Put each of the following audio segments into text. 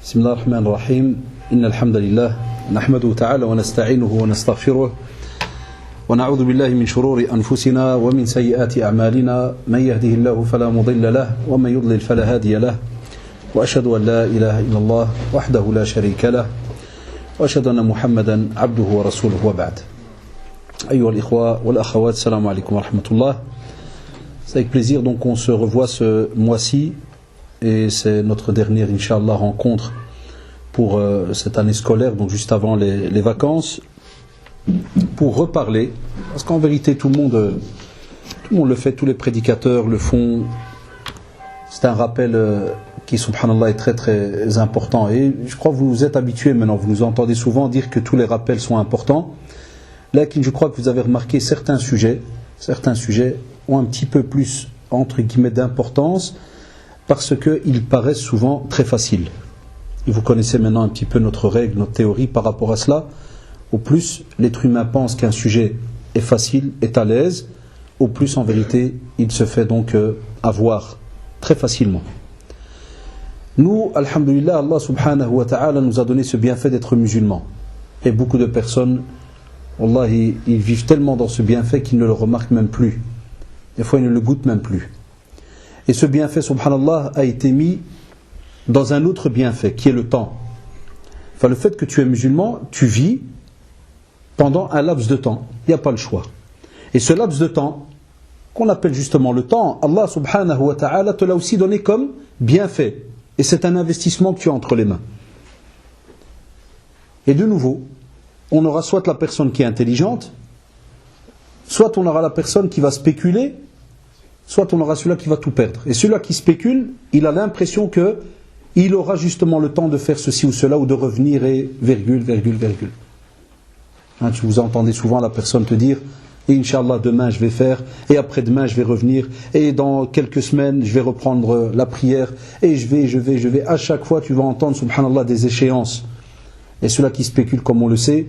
بسم الله الرحمن الرحيم إن الحمد لله نحمده تعالى ونستعينه ونستغفره ونعوذ بالله من شرور أنفسنا ومن سيئات أعمالنا من يهده الله فلا مضل له ومن يضلل فلا هادي له وأشهد أن لا إله إلا الله وحده لا شريك له وأشهد أن محمدا عبده ورسوله وبعد أيها الإخوة والأخوات السلام عليكم ورحمة الله. C'est avec plaisir donc qu'on se revoit ce mois-ci et c'est notre dernière Inch'Allah rencontre pour cette année scolaire, donc juste avant les vacances, pour reparler, parce qu'en vérité tout le monde le fait, tous les prédicateurs le font. C'est un rappel qui subhanallah est très très important et je crois que vous êtes habitués maintenant, vous nous entendez souvent dire que tous les rappels sont importants. Là, je crois que vous avez remarqué certains sujets ont un petit peu plus entre guillemets d'importance parce qu'ils paraissent souvent très faciles. Et vous connaissez maintenant un petit peu notre règle, notre théorie par rapport à cela. Au plus l'être humain pense qu'un sujet est facile, est à l'aise, au plus en vérité il se fait donc avoir très facilement. Nous, alhamdulillah, Allah subhanahu wa ta'ala nous a donné ce bienfait d'être musulmans. Et beaucoup de personnes, wallah, ils vivent tellement dans ce bienfait qu'ils ne le remarquent même plus. Des fois ils ne le goûtent même plus. Et ce bienfait, subhanallah, a été mis dans un autre bienfait qui est le temps. Enfin, le fait que tu es musulman, tu vis pendant un laps de temps. Il n'y a pas le choix. Et ce laps de temps, qu'on appelle justement le temps, Allah subhanahu wa ta'ala te l'a aussi donné comme bienfait. Et c'est un investissement que tu as entre les mains. Et de nouveau, on aura soit la personne qui est intelligente, soit on aura la personne qui va spéculer, soit on aura celui-là qui va tout perdre. Et celui-là qui spécule, il a l'impression qu'il aura justement le temps de faire ceci ou cela, ou de revenir et virgule. Hein, tu vous entendez souvent la personne te dire « Et Inch'Allah, demain je vais faire, et après-demain je vais revenir, et dans quelques semaines je vais reprendre la prière, et je vais. » À chaque fois tu vas entendre, subhanallah, des échéances. Et celui-là qui spécule, comme on le sait,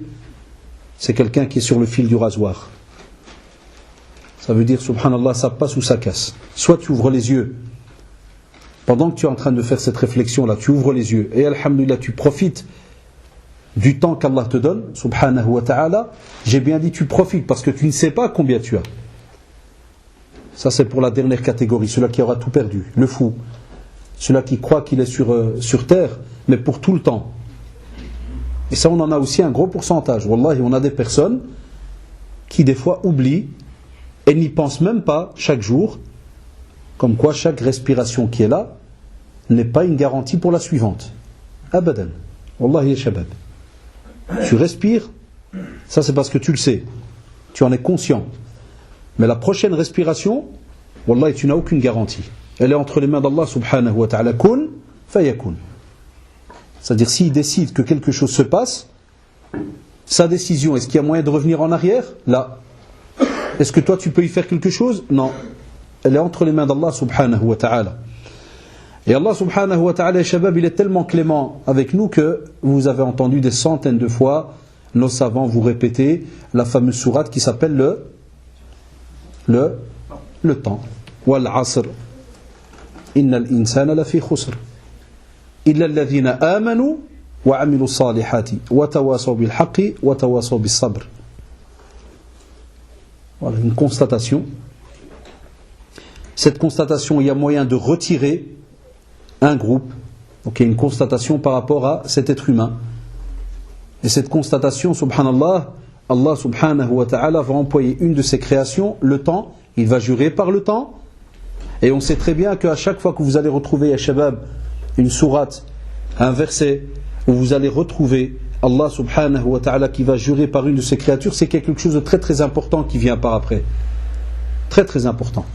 c'est quelqu'un qui est sur le fil du rasoir. Ça veut dire, subhanallah, ça passe ou ça casse. Soit tu ouvres les yeux, pendant que tu es en train de faire cette réflexion-là, tu ouvres les yeux, et alhamdulillah, tu profites du temps qu'Allah te donne, subhanahu wa ta'ala. J'ai bien dit tu profites, parce que tu ne sais pas combien tu as. Ça c'est pour la dernière catégorie, celui qui aura tout perdu, le fou. Celui qui croit qu'il est sur terre, mais pour tout le temps. Et ça on en a aussi un gros pourcentage. Wallahi, on a des personnes qui des fois oublient et n'y pensent même pas chaque jour, comme quoi chaque respiration qui est là n'est pas une garantie pour la suivante. Abadan. Wallahi ya shabab. Tu respires, ça c'est parce que tu le sais, tu en es conscient. Mais la prochaine respiration, wallahi, tu n'as aucune garantie. Elle est entre les mains d'Allah subhanahu wa ta'ala. Kun fayakun. C'est-à-dire s'il décide que quelque chose se passe, sa décision, est-ce qu'il y a moyen de revenir en arrière? Là. Est-ce que toi tu peux y faire quelque chose? Non. Elle est entre les mains d'Allah subhanahu wa ta'ala. Et Allah subhanahu wa ta'ala, shabab, il est tellement clément avec nous que vous avez entendu des centaines de fois nos savants vous répéter la fameuse sourate qui s'appelle le temps. Wal asr. Innal insana lafi khusr. Illa alladhina amanu wa amilu salihati wa tawasaw bil haqqi wa tawasaw bis sabr. Voilà une constatation. Cette constatation, il y a moyen de retirer un groupe. Donc il y a une constatation par rapport à cet être humain. Et cette constatation, subhanallah, Allah subhanahu wa ta'ala va employer une de ses créations, le temps. Il va jurer par le temps. Et on sait très bien qu'à chaque fois que vous allez retrouver, ya shabab, une sourate, un verset, où vous allez retrouver Allah subhanahu wa ta'ala qui va jurer par une de ses créatures, c'est quelque chose de très très important qui vient par après. Très très important.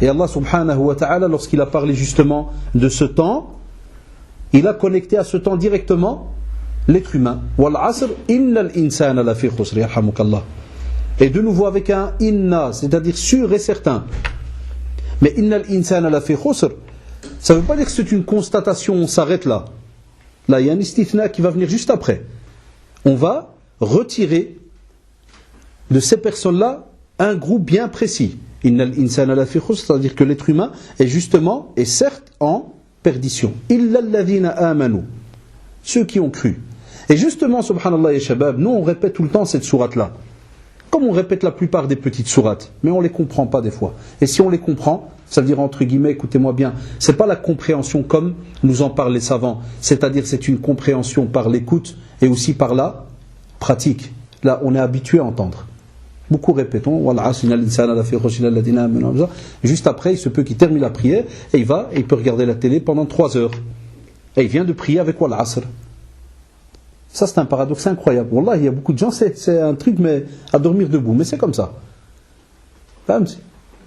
Et Allah subhanahu wa ta'ala, lorsqu'il a parlé justement de ce temps, il a connecté à ce temps directement l'être humain. Wal asr innal insana lafi khusr yarhamukallah. Et de nouveau avec un inna, c'est-à-dire sûr et certain. Mais innal insana lafi khusr, ça ne veut pas dire que c'est une constatation, on s'arrête là. Là, il y a un istithna qui va venir juste après. On va retirer de ces personnes-là un groupe bien précis. Innal insana lafi khusr, c'est-à-dire que l'être humain est justement, et certes, en perdition. Illa alladhina amanu. Ceux qui ont cru. Et justement, subhanallah et shabab, nous on répète tout le temps cette sourate-là. Comme on répète la plupart des petites sourates, mais on ne les comprend pas des fois. Et si on les comprend, ça veut dire entre guillemets, écoutez-moi bien, c'est pas la compréhension comme nous en parlent les savants, c'est-à-dire c'est une compréhension par l'écoute et aussi par la pratique. Là, on est habitué à entendre. Beaucoup répétons, juste après, il se peut qu'il termine la prière et il peut regarder la télé pendant 3 heures. Et il vient de prier avec Wal Asr. Ça, c'est un paradoxe incroyable. Wallah, il y a beaucoup de gens, c'est un truc mais à dormir debout, mais c'est comme ça.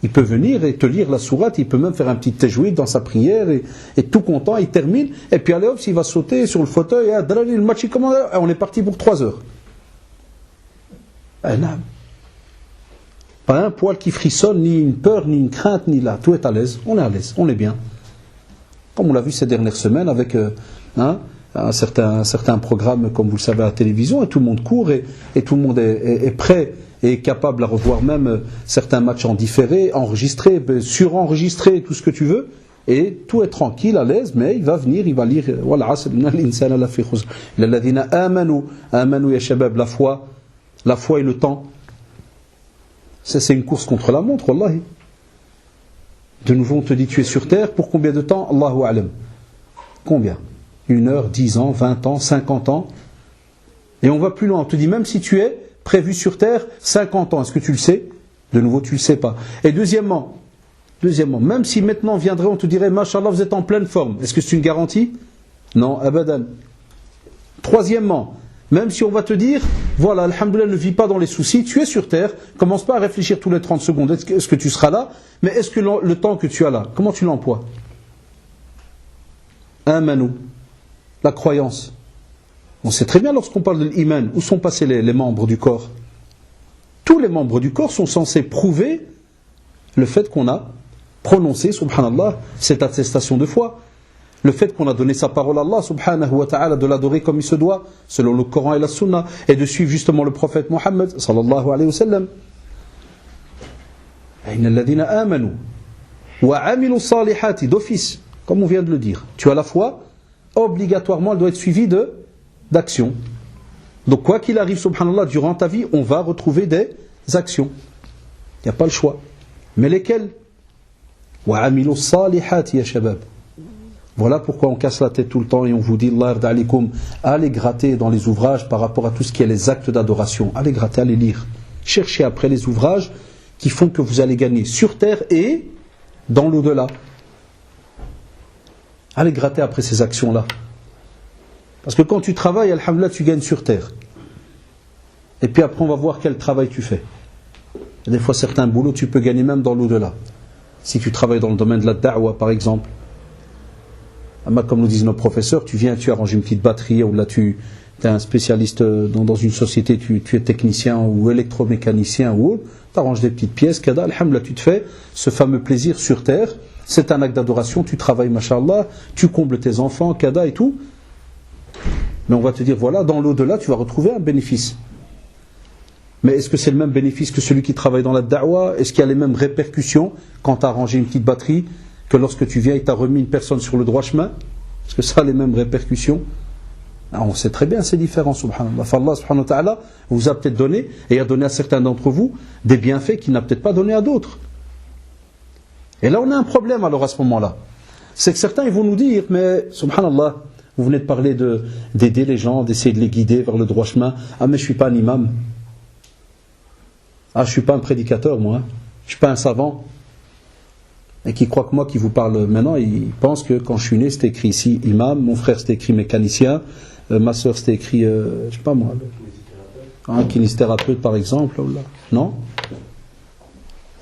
Il peut venir et te lire la sourate, il peut même faire un petit tajwid dans sa prière et tout content, il termine, et puis allez hop, il va sauter sur le fauteuil, et le match, on est parti pour 3 heures. Pas un poil qui frissonne, ni une peur, ni une crainte, ni là. Tout est à l'aise, on est bien. Comme on l'a vu ces dernières semaines avec un certain programme, comme vous le savez, à la télévision, et tout le monde court et tout le monde est prêt et est capable à revoir même certains matchs en différé, enregistrés, surenregistrés, tout ce que tu veux, et tout est tranquille, à l'aise, mais il va venir, il va lire amanu ya shabab, la foi et le temps. C'est une course contre la montre, wallahi. De nouveau, on te dit tu es sur terre, pour combien de temps? Allahu a'lam. Combien? 1 heure, 10 ans, 20 ans, 50 ans. Et on va plus loin. On te dit même si tu es prévu sur terre 50 ans, est-ce que tu le sais? De nouveau, tu ne le sais pas. Et deuxièmement, même si maintenant viendrait, on te dirait, Mashallah, vous êtes en pleine forme. Est-ce que c'est une garantie? Non, abadan. Troisièmement, même si on va te dire, voilà, alhamdoulilah, ne vis pas dans les soucis, tu es sur terre, commence pas à réfléchir tous les 30 secondes. Est-ce que tu seras là? Mais est-ce que le temps que tu as là, comment tu l'emploies? Amanu. La croyance. On sait très bien lorsqu'on parle de l'iman, où sont passés les membres du corps? Tous les membres du corps sont censés prouver le fait qu'on a prononcé, subhanallah, cette attestation de foi. Le fait qu'on a donné sa parole à Allah, subhanahu wa ta'ala, de l'adorer comme il se doit, selon le Coran et la Sunna, et de suivre justement le prophète Mohammed, sallallahu alayhi wa sallam. Inna alladhina amanu wa amilu salihati, d'office, comme on vient de le dire. Tu as la foi, obligatoirement, elle doit être suivie d'action. Donc, quoi qu'il arrive, subhanallah, durant ta vie, on va retrouver des actions. Il n'y a pas le choix. Mais lesquelles? Wa amilu salihati ya shabab. Voilà pourquoi on casse la tête tout le temps et on vous dit, Allah yarda alikum, allez gratter dans les ouvrages par rapport à tout ce qui est les actes d'adoration. Allez gratter, allez lire. Cherchez après les ouvrages qui font que vous allez gagner sur terre et dans l'au-delà. Allez gratter après ces actions-là. Parce que quand tu travailles, alhamdoulilah, tu gagnes sur terre. Et puis après, on va voir quel travail tu fais. Et des fois, certains boulots, tu peux gagner même dans l'au-delà. Si tu travailles dans le domaine de la da'wa, par exemple. Comme nous disent nos professeurs, tu viens, tu arranges une petite batterie, ou là tu es un spécialiste dans une société, tu es technicien ou électromécanicien ou autre, tu arranges des petites pièces, kada, alhamdoulilah, tu te fais ce fameux plaisir sur terre, c'est un acte d'adoration, tu travailles, mashallah, tu combles tes enfants, kada et tout. Mais on va te dire, voilà, dans l'au-delà, tu vas retrouver un bénéfice. Mais est-ce que c'est le même bénéfice que celui qui travaille dans la da'wa? Est-ce qu'il y a les mêmes répercussions quand tu as arrangé une petite batterie que lorsque tu viens et tu as remis une personne sur le droit chemin? Est-ce que ça a les mêmes répercussions? On sait très bien, c'est différent, subhanallah. Allah subhanahu wa ta'ala vous a peut-être donné, et a donné à certains d'entre vous, des bienfaits qu'il n'a peut-être pas donné à d'autres. Et là, on a un problème alors à ce moment-là. C'est que certains ils vont nous dire, mais subhanallah, vous venez de parler d'aider les gens, d'essayer de les guider vers le droit chemin. Ah, mais je ne suis pas un imam. Ah, je ne suis pas un prédicateur, moi. Je ne suis pas un savant. Et qui croit que moi qui vous parle maintenant, il pense que quand je suis né, c'était écrit ici imam, mon frère c'était écrit mécanicien, ma soeur c'était écrit, je ne sais pas moi, un kinésithérapeute par exemple. Non?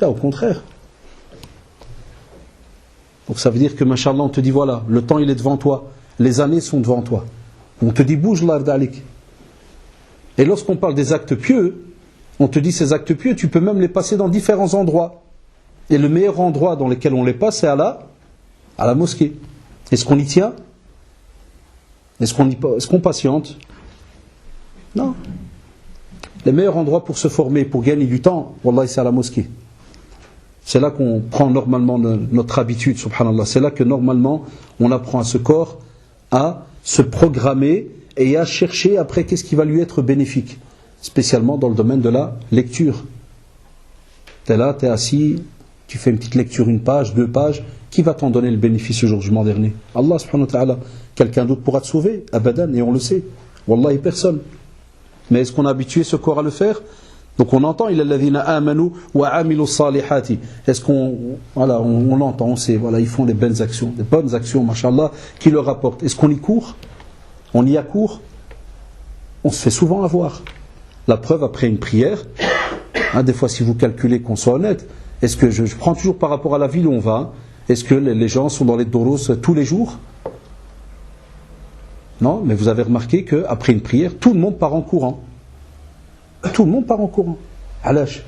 Là, au contraire. Donc ça veut dire que, mashallah, on te dit voilà, le temps il est devant toi, les années sont devant toi. On te dit bouge là, dalik. Et lorsqu'on parle des actes pieux, on te dit ces actes pieux, tu peux même les passer dans différents endroits. Et le meilleur endroit dans lequel on les passe, c'est à la mosquée. Est-ce qu'on y tient? Est-ce qu'on patiente? Non. Le meilleur endroit pour se former, pour gagner du temps, wallah, c'est à la mosquée. C'est là qu'on prend normalement notre habitude, subhanallah. C'est là que normalement on apprend à ce corps à se programmer et à chercher après qu'est-ce qui va lui être bénéfique, spécialement dans le domaine de la lecture. Tu es là, tu es assis, tu fais une petite lecture, une page, 2 pages, qui va t'en donner le bénéfice au jour du jugement dernier? Allah subhanahu wa ta'ala. Quelqu'un d'autre pourra te sauver, abadan, et on le sait. Wallahi, personne. Mais est-ce qu'on a habitué ce corps à le faire? Donc on entend, il a alladhina amanu wa amilu salihati. Est-ce qu'on, voilà, on l'entend, on sait, voilà, ils font des bonnes actions, mashallah, qui leur rapportent. Est-ce qu'on y court? On y accourt? On se fait souvent avoir. La preuve après une prière, des fois si vous calculez qu'on soit honnête, est-ce que je prends toujours par rapport à la ville où on va, est-ce que les gens sont dans les doros tous les jours? Non, mais vous avez remarqué qu'après une prière, tout le monde part en courant. Tout le monde part en courant. Alash.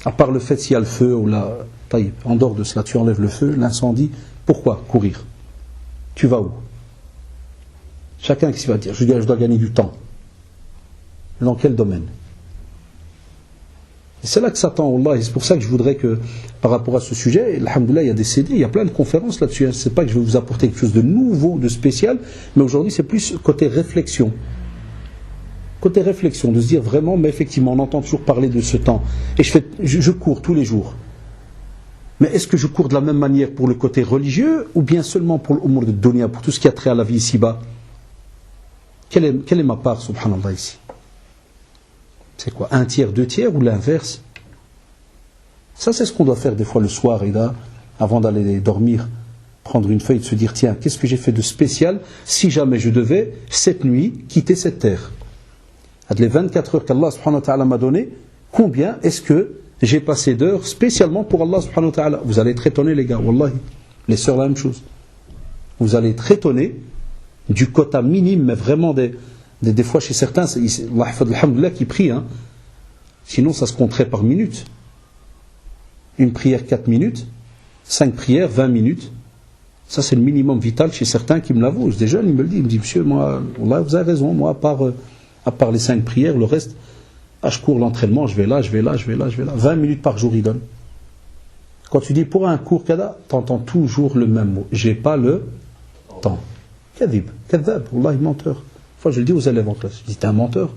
À part le fait s'il y a le feu ou la taille, en dehors de cela, tu enlèves le feu, l'incendie, pourquoi courir? Tu vas où? Chacun qui va dire, je dois gagner du temps. Dans quel domaine? Et c'est là que Satan, Allah, et c'est pour ça que je voudrais que, par rapport à ce sujet, alhamdoulilah, il y a des CD, il y a plein de conférences là-dessus. C'est pas que je vais vous apporter quelque chose de nouveau, de spécial, mais aujourd'hui c'est plus côté réflexion. Côté réflexion, de se dire vraiment, mais effectivement, on entend toujours parler de ce temps. Et je cours tous les jours. Mais est-ce que je cours de la même manière pour le côté religieux, ou bien seulement pour l'umur de dunya, pour tout ce qui a trait à la vie ici-bas? Quelle est ma part, subhanallah, ici? C'est quoi? 1/3, 2/3 ou l'inverse? Ça, c'est ce qu'on doit faire des fois le soir, et là, avant d'aller dormir, prendre une feuille et se dire, tiens, qu'est-ce que j'ai fait de spécial si jamais je devais, cette nuit, quitter cette terre? Les 24 heures qu'Allah subhanahu wa ta'ala m'a donné, combien est-ce que j'ai passé d'heures spécialement pour Allah subhanahu wa ta'ala? Vous allez être étonnés, les gars, wallahi. Les sœurs, la même chose. Vous allez être étonnés du quota minime, mais vraiment des fois chez certains, alhamdoulilah, qui prient, hein. Sinon ça se compterait par minute. Une prière 4 minutes, 5 prières 20 minutes. Ça c'est le minimum vital chez certains qui me l'avouent. Des jeunes, ils me le disent, ils me disent, monsieur, moi, Allah, vous avez raison, moi, à part les 5 prières, le reste, je cours l'entraînement, je vais là. 20 minutes par jour, il donne. Quand tu dis pour un cours kada, tu entends toujours le même mot. J'ai pas le temps. Kadhib, kadhab, wallahi, menteur. Fois, je le dis aux élèves en classe. Je dis, t'es un menteur.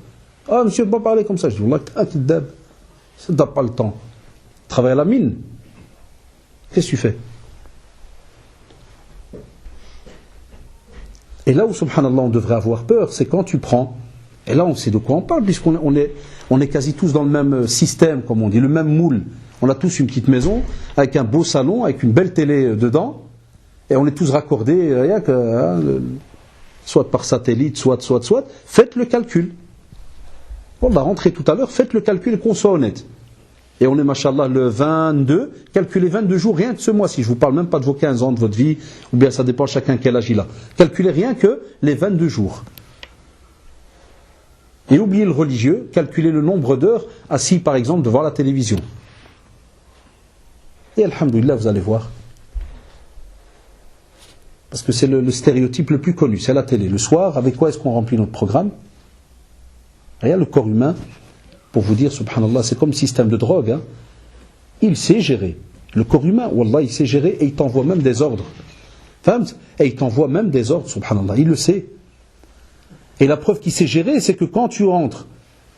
Ah, monsieur, ne peut pas parler comme ça. Je dis, wallah, t'es un kadhab. Ça ne donne pas le temps. Travaille à la mine. Qu'est-ce que tu fais? Et là où, subhanallah, on devrait avoir peur, c'est quand tu prends. Et là, on sait de quoi on parle, puisqu'on est quasi tous dans le même système, comme on dit, le même moule. On a tous une petite maison, avec un beau salon, avec une belle télé dedans, et on est tous raccordés, rien que, soit par satellite, soit. Faites le calcul. On va rentrer tout à l'heure, faites le calcul et qu'on soit honnête. Et on est, machallah, le 22, calculez 22 jours, rien que ce mois-ci. Je ne vous parle même pas de vos 15 ans de votre vie, ou bien ça dépend chacun quel âge il a. Calculez rien que les 22 jours. Et oubliez le religieux, calculez le nombre d'heures assis par exemple devant la télévision. Et alhamdoulilah, vous allez voir. Parce que c'est le stéréotype le plus connu, c'est la télé. Le soir, avec quoi est-ce qu'on remplit notre programme? Regarde le corps humain, pour vous dire, subhanallah, c'est comme système de drogue. Hein. Il sait gérer. Le corps humain, wallah, il sait gérer et il t'envoie même des ordres. Et il t'envoie même des ordres, subhanallah, il le sait. Et la preuve qu'il sait gérer, c'est que quand tu rentres,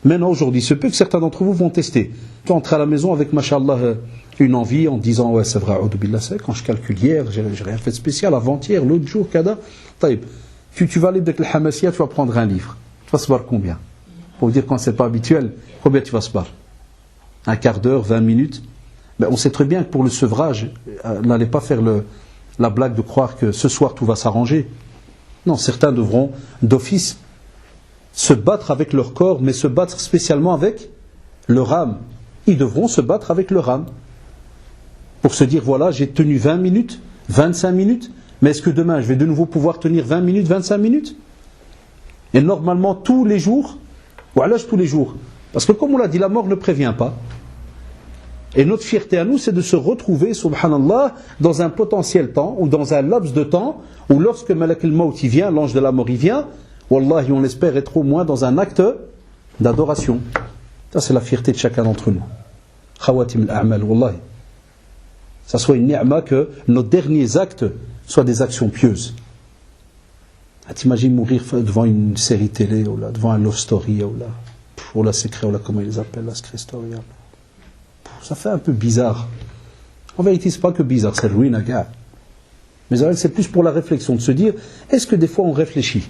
maintenant aujourd'hui, ce peu que certains d'entre vous vont tester, tu entres à la maison avec, mashallah, une envie en disant, ouais, c'est vrai, c'est quand je calcule hier, j'ai rien fait de spécial, avant-hier, l'autre jour, kada. Tu vas aller avec le Hamassia, tu vas prendre un livre. Tu vas se barrer combien? Pour vous dire quand c'est pas habituel, combien tu vas se barrer? Un quart d'heure, 20 minutes? Ben, on sait très bien que pour le sevrage, n'allez pas faire la blague de croire que ce soir tout va s'arranger. Non, certains devront d'office se battre avec leur corps, mais se battre spécialement avec leur âme. Ils devront se battre avec leur âme. Pour se dire, voilà, j'ai tenu 20 minutes, 25 minutes, mais est-ce que demain je vais de nouveau pouvoir tenir 20 minutes, 25 minutes? Et normalement, tous les jours, voilà, tous les jours. Parce que comme on l'a dit, la mort ne prévient pas. Et notre fierté à nous, c'est de se retrouver, subhanallah, dans un potentiel temps, ou dans un laps de temps, où lorsque Malak al-Maut y vient, l'ange de la mort y vient, wallahi, on espère être au moins dans un acte d'adoration. Ça, c'est la fierté de chacun d'entre nous. Khawatim al-a'mal, wallahi. Ça soit une ni'ma que nos derniers actes soient des actions pieuses. T'imagines mourir devant une série télé, ou là, devant un love story, ou là, secret, ou là, comment ils les appellent, la secret story. Ça fait un peu bizarre. En vérité, c'est pas que bizarre, c'est ruine à gars. Mais c'est plus pour la réflexion, de se dire, est-ce que des fois on réfléchit?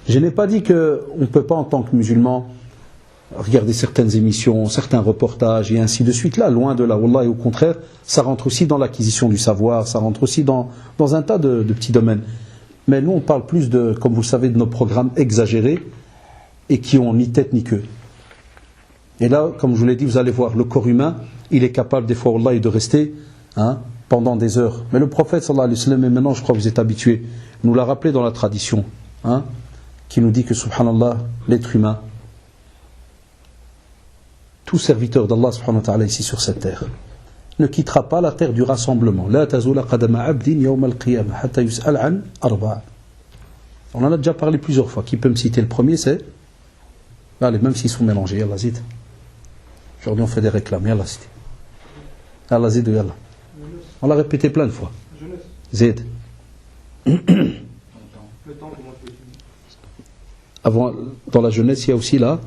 Je n'ai pas dit qu'on ne peut pas, en tant que musulman, regarder certaines émissions, certains reportages et ainsi de suite. Là, loin de là, wallah, et au contraire, ça rentre aussi dans l'acquisition du savoir, ça rentre aussi dans un tas de petits domaines. Mais nous, on parle plus de, comme vous le savez, de nos programmes exagérés et qui ont ni tête ni queue. Et là, comme je vous l'ai dit, vous allez voir, le corps humain, il est capable des fois, wallah, de rester pendant des heures. Mais le prophète, sallallahu alayhi wa sallam, et maintenant, je crois que vous êtes habitués, nous l'a rappelé dans la tradition, qui nous dit que, subhanallah, l'être humain, tout serviteur d'Allah subhanahu wa ta'ala ici sur cette terre ne quittera pas la terre du rassemblement. La tazula qadama abdin yawm al-qiyamah hatta yus'al an arba'a. On en a déjà parlé plusieurs fois. Qui peut me citer le premier? C'est allez, même s'ils sont mélangés, yallah zid. Aujourd'hui on fait des réclames, yallah zid. Yallah zid, yallah. On l'a répété plein de fois. Zid. Le temps, comment tu l'étudies? Avant, dans la jeunesse, il y a aussi là.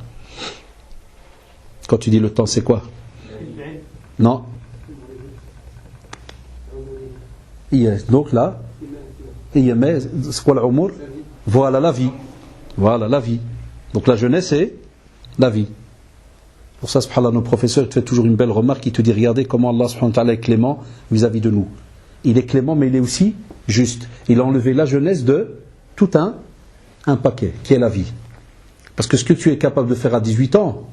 Quand tu dis le temps, c'est quoi? Non. Donc là, c'est quoi l'umur? Voilà la vie. Voilà la vie. Donc la jeunesse, c'est la vie. Pour ça, subhanallah, nos professeurs te font toujours une belle remarque. Ils te disent, regardez comment Allah subhanahu wa ta'ala est clément vis-à-vis de nous. Il est clément, mais il est aussi juste. Il a enlevé la jeunesse de tout un paquet, qui est la vie. Parce que ce que tu es capable de faire à 18 ans,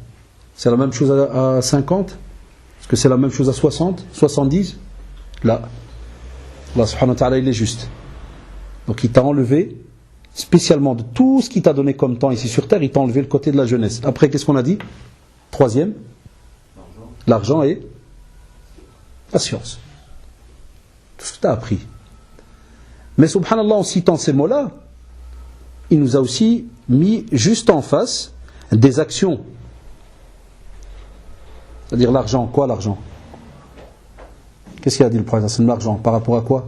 c'est la même chose à 50? Est-ce que c'est la même chose à 60, 70? Là, Allah subhanahu wa ta'ala, il est juste. Donc il t'a enlevé, spécialement de tout ce qu'il t'a donné comme temps ici sur terre, il t'a enlevé le côté de la jeunesse. Après, qu'est-ce qu'on a dit? Troisième, l'argent et la science. Tout ce que tu as appris. Mais subhanallah, en citant ces mots-là, il nous a aussi mis juste en face des actions. C'est-à-dire l'argent. Quoi l'argent? Qu'est-ce qu'il a dit le prophète? C'est l'argent. Par rapport à quoi?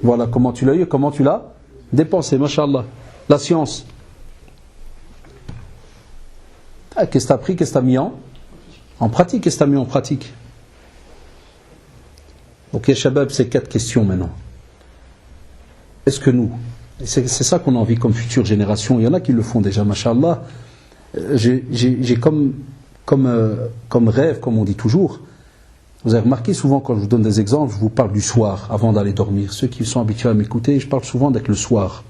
Voilà, comment tu l'as eu, comment tu l'as dépensé, mashallah. La science. Qu'est-ce que tu as appris, qu'est-ce que tu as mis en pratique? Qu'est-ce que tu as mis en pratique? Donc, ya shabab, c'est 4 questions maintenant. Est-ce que nous, c'est ça qu'on a envie comme future génération, il y en a qui le font déjà, mashallah. J'ai comme rêve, comme on dit toujours. Vous avez remarqué souvent quand je vous donne des exemples, je vous parle du soir avant d'aller dormir. Ceux qui sont habitués à m'écouter, je parle souvent d'être le soir.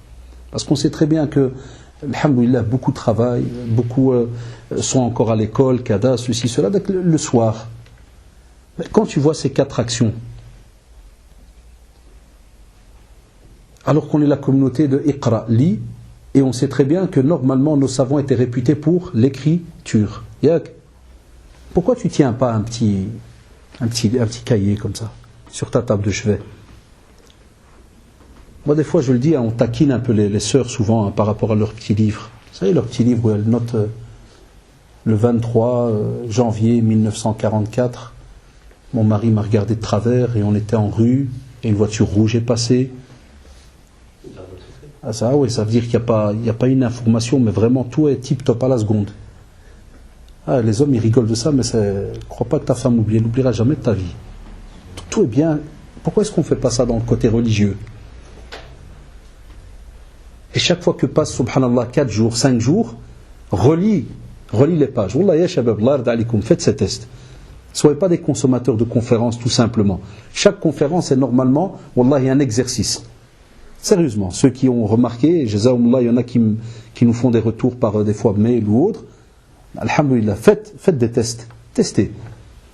Parce qu'on sait très bien que, alhamdoulilah, beaucoup travaillent, beaucoup sont encore à l'école, kada, ceci, cela, d'être le soir. Mais quand tu vois ces 4 actions, alors qu'on est la communauté de Iqra, lis, et on sait très bien que normalement nos savants étaient réputés pour l'écriture. Yak. Pourquoi tu tiens pas un petit cahier comme ça sur ta table de chevet? Moi des fois je le dis, on taquine un peu les sœurs souvent par rapport à leurs petits livres. Vous savez, leurs petits livres où elles notent le 23 janvier 1944, mon mari m'a regardé de travers et on était en rue et une voiture rouge est passée. Ah ça, oui, ça veut dire qu'il n'y a pas une information, mais vraiment tout est tip top à la seconde. Ah, les hommes ils rigolent de ça, mais ne crois pas que ta femme n'oubliera jamais de ta vie. Tout est bien. Pourquoi est-ce qu'on ne fait pas ça dans le côté religieux? Et chaque fois que passe, subhanallah, 4 jours, 5 jours, relis les pages. Wallah ya shabab, Allah yarda alikum, faites ces tests. Soyez pas des consommateurs de conférences, tout simplement. Chaque conférence est normalement, wallah, il y a un exercice. Sérieusement, ceux qui ont remarqué, jazakumullah, il y en a qui nous font des retours par des fois mail ou autre. Alhamdulillah, faites des tests. Testez.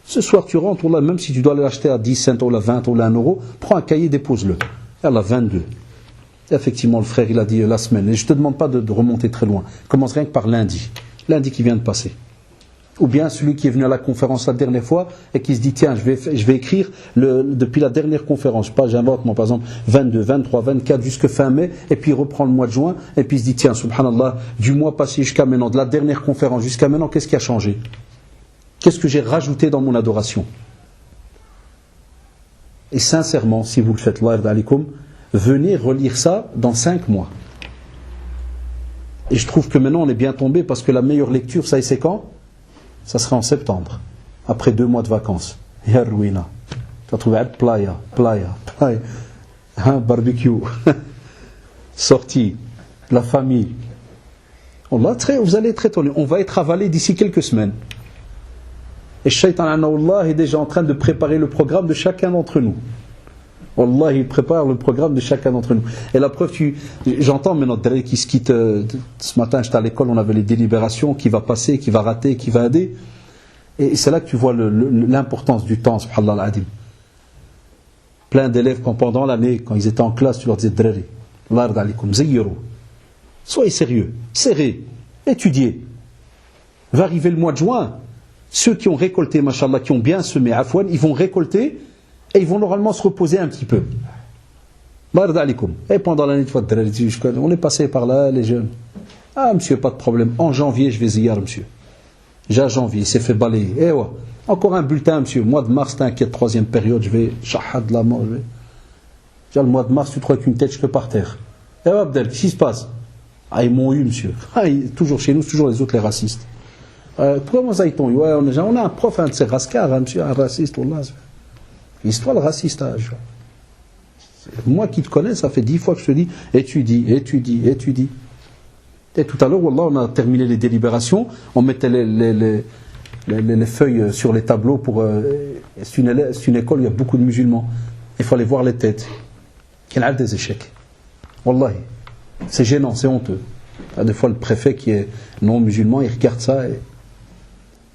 Ce soir, tu rentres, wallah, même si tu dois l'acheter à 10 cents, ou à 20, ou à 1 euro, prends un cahier, dépose-le. À la 22. Et effectivement, le frère, il a dit la semaine. Et je ne te demande pas de remonter très loin. Commence rien que par lundi. Lundi qui vient de passer. Ou bien celui qui est venu à la conférence la dernière fois et qui se dit tiens, je vais écrire depuis la dernière conférence, je sais pas, j'invente moi par exemple 22, 23, 24 jusqu'à fin mai, et puis il reprend le mois de juin et puis il se dit tiens, subhanallah, du mois passé jusqu'à maintenant, de la dernière conférence jusqu'à maintenant, qu'est-ce qui a changé? Qu'est-ce que j'ai rajouté dans mon adoration? Et sincèrement, si vous le faites, Allah yarda alikoum, venez relire ça dans 5 mois. Et je trouve que maintenant on est bien tombé parce que la meilleure lecture, ça et c'est quand? Ça sera en septembre, après 2 mois de vacances. Ya ruina. Tu vas trouver playa, barbecue, sortie, la famille. Vous allez être étonnés. On va être avalé d'ici quelques semaines. Et Shaitan est déjà en train de préparer le programme de chacun d'entre nous. Wallah, il prépare le programme de chacun d'entre nous. Et la preuve, j'entends maintenant Drey qui se quitte. Ce matin, j'étais à l'école, on avait les délibérations, qui va passer, qui va rater, qui va aider. Et c'est là que tu vois l'importance du temps, subhanallah al-adim. Plein d'élèves, quand pendant l'année, quand ils étaient en classe, tu leur disais Drey, Allah yarda alikum, zayyiru. Soyez sérieux, serrez, étudiez. Va arriver le mois de juin. Ceux qui ont récolté, mashallah, qui ont bien semé, afouane, ils vont récolter. Et ils vont normalement se reposer un petit peu. Et pendant l'année de fois, on est passé par là, les jeunes. Ah, monsieur, pas de problème. En janvier, je vais ziyar, monsieur. Déjà janvier, il s'est fait balayer. Eh ouais. Encore un bulletin, monsieur. Mois de mars, t'inquiète, 3e période, je vais. Shahad la mort. Déjà le mois de mars, tu crois qu'une tête, je peux par terre. Eh ouais, Abdel, qu'est-ce qui se passe? Ah, ils m'ont eu, monsieur. Ah, toujours chez nous, c'est toujours les autres, les racistes. Comment ça, ils t'ont eu? Ouais, on a un prof, un de ces rascars, hein, monsieur, un raciste, wallah. Histoire le raciste. Moi qui te connais, ça fait 10 fois que je te dis étudie. Et tout à l'heure, wallah, on a terminé les délibérations, on mettait les feuilles sur les tableaux pour. C'est une école où il y a beaucoup de musulmans. Il faut aller voir les têtes. Qu'il y a des échecs. Wallahi. C'est gênant, c'est honteux. Des fois, le préfet qui est non musulman, il regarde ça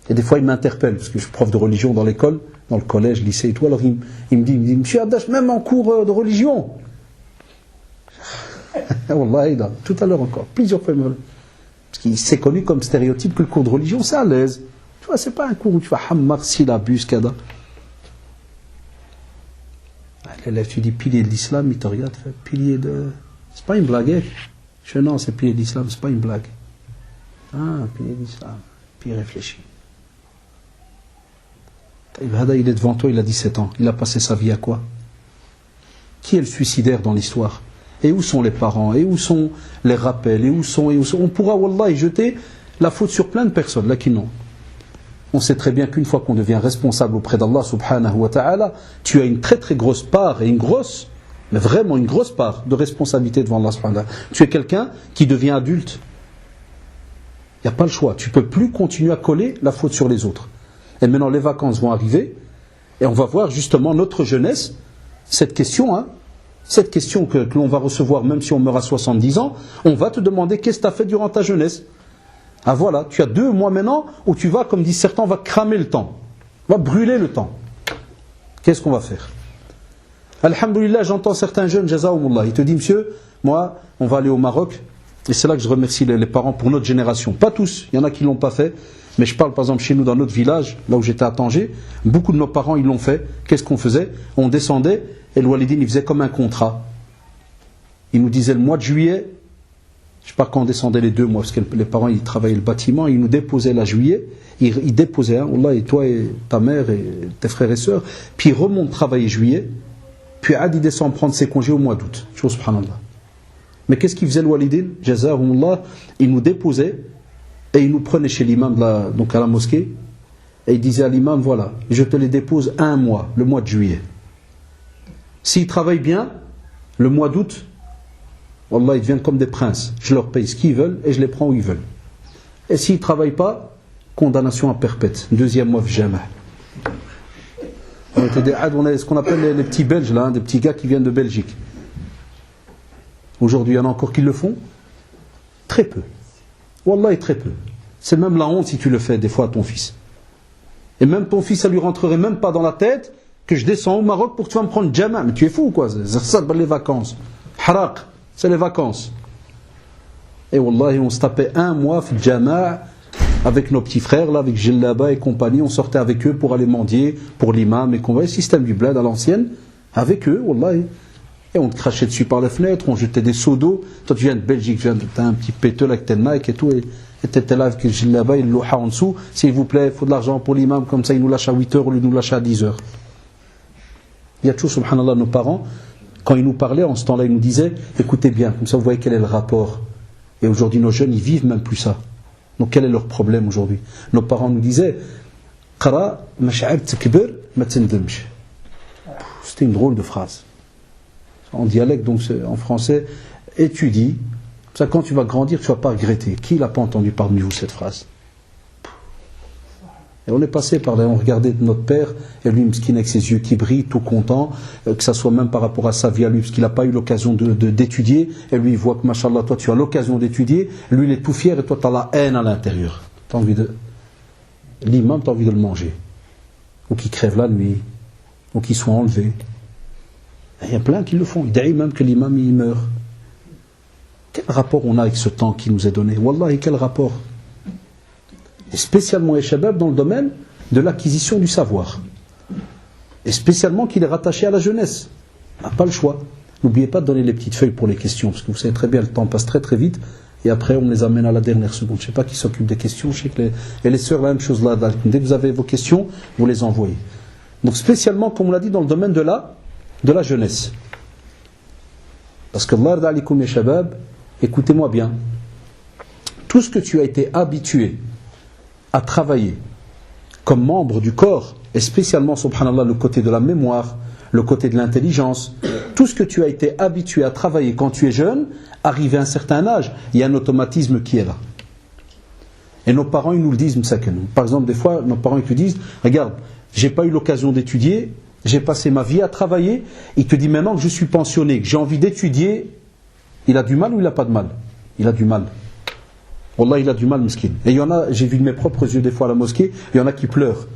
et des fois, il m'interpelle, parce que je suis prof de religion dans l'école, dans le collège, lycée et tout. Alors il me dit, monsieur Adash, même en cours de religion. Wallahi, tout à l'heure encore, plusieurs fois. Parce qu'il s'est connu comme stéréotype que le cours de religion, c'est à l'aise. Tu vois, c'est pas un cours où tu vas hammar, syllabus, kada. L'élève, tu dis pilier de l'islam, il te regarde, pilier de. C'est pas une blague, hein? Non, c'est pilier de l'islam, c'est pas une blague. Ah, pilier de l'islam. Puis il réfléchit. Il est devant toi, il a 17 ans. Il a passé sa vie à quoi? Qui est le suicidaire dans l'histoire? Et où sont les parents? Et où sont les rappels? Et où sont... On pourra, wallah, y jeter la faute sur plein de personnes, là qui n'ont. On sait très bien qu'une fois qu'on devient responsable auprès d'Allah subhanahu wa ta'ala, tu as une très très grosse part, et une grosse, mais vraiment une grosse part de responsabilité devant Allah subhanahu wa ta'ala. Tu es quelqu'un qui devient adulte. Il n'y a pas le choix. Tu ne peux plus continuer à coller la faute sur les autres. Et maintenant, les vacances vont arriver, et on va voir justement notre jeunesse, cette question que l'on va recevoir même si on meurt à 70 ans, on va te demander qu'est-ce que tu as fait durant ta jeunesse. Ah voilà, tu as 2 mois maintenant où tu vas, comme disent certains, on va cramer le temps, on va brûler le temps. Qu'est-ce qu'on va faire? Alhamdulillah, j'entends certains jeunes, jazaoumullah, ils te disent, monsieur, moi, on va aller au Maroc, et c'est là que je remercie les parents pour notre génération. Pas tous, il y en a qui ne l'ont pas fait, mais je parle par exemple chez nous dans notre village, là où j'étais à Tanger, beaucoup de nos parents ils l'ont fait. Qu'est-ce qu'on faisait? On descendait et le Walidine il faisait comme un contrat. Il nous disait le mois de juillet, je ne sais pas quand on descendait les 2 mois, parce que les parents ils travaillaient le bâtiment, ils nous déposaient la juillet, ils déposaient, hein, Wallah, et toi et ta mère et tes frères et sœurs, puis ils remontent travailler juillet, puis Adi descend prendre ses congés au mois d'août. Chose subhanallah. Mais qu'est-ce qu'il faisait le Walidine? Jazahumullah, il nous déposait. Et il nous prenait chez l'imam donc à la mosquée, et il disait à l'imam, voilà, je te les dépose 1 mois, le mois de juillet. S'ils travaillent bien, le mois d'août, wallah, ils deviennent comme des princes. Je leur paye ce qu'ils veulent et je les prends où ils veulent. Et s'ils ne travaillent pas, condamnation à perpète. 2e mois jamais. On a ce qu'on appelle les petits Belges, là, hein, des petits gars qui viennent de Belgique. Aujourd'hui, il y en a encore qui le font. Très peu. Wallah, très peu. C'est même la honte si tu le fais des fois à ton fils. Et même ton fils, ça lui rentrerait même pas dans la tête que je descends au Maroc pour que tu vas me prendre jama. Mais tu es fou quoi, c'est ça les vacances. Haraq, c'est les vacances. Et Wallah, on se tapait 1 mois, jama, avec nos petits frères, là, avec Jellaba et compagnie, on sortait avec eux pour aller mendier, pour l'imam, et qu'on voyait le système du bled à l'ancienne, avec eux, wallahi. Et on te crachait dessus par la fenêtre, on jetait des seaux d'eau. Toi, tu viens de Belgique, t'as un petit péteux là avec tes Nike et tout, et t'étais là avec Jellaba et le louha en dessous. S'il vous plaît, il faut de l'argent pour l'imam, comme ça il nous lâche à 8h au lieu de nous lâcher à 10h. Il y a toujours, subhanallah, nos parents, quand ils nous parlaient, en ce temps-là, ils nous disaient, écoutez bien, comme ça vous voyez quel est le rapport. Et aujourd'hui, nos jeunes, ils vivent même plus ça. Donc quel est leur problème aujourd'hui? Nos parents nous disaient, Qara, c'était une drôle de phrase. En dialecte, donc en français, étudie. Ça, quand tu vas grandir, tu ne vas pas regretter. Qui l'a pas entendu parmi vous cette phrase? Et on est passé par là, on regardait notre père, et lui, miskin, avec ses yeux qui brillent, tout content, que ça soit même par rapport à sa vie à lui, parce qu'il n'a pas eu l'occasion d'étudier, et lui, il voit que, machallah, toi, tu as l'occasion d'étudier, lui, il est tout fier, et toi, tu as la haine à l'intérieur. Tu as envie de... L'imam, tu as envie de le manger. Ou qu'il crève la nuit, ou qu'il soit enlevé. Il y a plein qui le font. Ils disent même que l'imam, il meurt. Quel rapport on a avec ce temps qui nous est donné? Wallahi, quel rapport? Et spécialement les shabab dans le domaine de l'acquisition du savoir. Et spécialement qu'il est rattaché à la jeunesse. On n'a pas le choix. N'oubliez pas de donner les petites feuilles pour les questions, parce que vous savez très bien, le temps passe très très vite, et après on les amène à la dernière seconde. Je ne sais pas qui s'occupe des questions, je sais que et les sœurs, la même chose là. Dès que vous avez vos questions, vous les envoyez. Donc spécialement, comme on l'a dit, dans le domaine de la jeunesse. Parce que Allah d'alikum les shabab, écoutez-moi bien, tout ce que tu as été habitué à travailler comme membre du corps, et spécialement, subhanallah, le côté de la mémoire, le côté de l'intelligence, tout ce que tu as été habitué à travailler quand tu es jeune, arrivé à un certain âge, il y a un automatisme qui est là. Et nos parents, ils nous le disent, par exemple, des fois, nos parents, ils te disent, regarde, j'ai pas eu l'occasion d'étudier, j'ai passé ma vie à travailler, il te dit maintenant que je suis pensionné, que j'ai envie d'étudier, il a du mal ou il n'a pas de mal? Il a du mal. Wallah, il a du mal, miskin. Et il y en a, j'ai vu de mes propres yeux des fois à la mosquée, il y en a qui pleurent.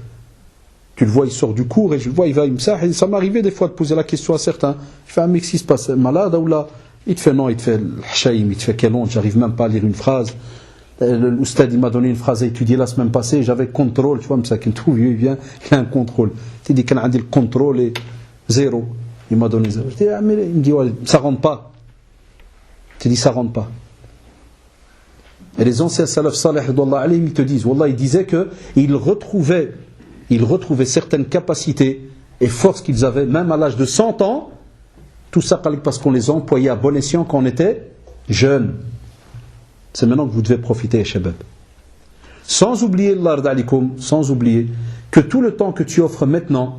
Tu le vois, il sort du cours et je le vois, il va, il me sah. Et ça m'arrivait des fois de poser la question à certains. Il fait, mec, s'il se passe malade ou là? Il te fait non, il te fait l'hashaïm, il te fait quelle honte, j'arrive même pas à lire une phrase. L'oustad, il m'a donné une phrase à étudier la semaine passée, j'avais contrôle, tu vois, ça, tout vieux, il vient, il a un contrôle. Tu dis qu'il a dit le contrôle est zéro. Il m'a donné zéro. Je dis, ah, mais il me dit, ouais, ça rentre pas. Tu dis, ça rentre pas. Et les anciens salaf salih, ils te disent, wallah, ils disaient qu'ils retrouvaient certaines capacités et forces qu'ils avaient, même à l'âge de 100 ans, tout ça parce qu'on les employait à bon escient quand on était jeunes. C'est maintenant que vous devez profiter, shabab. Sans oublier, sans oublier que tout le temps que tu offres maintenant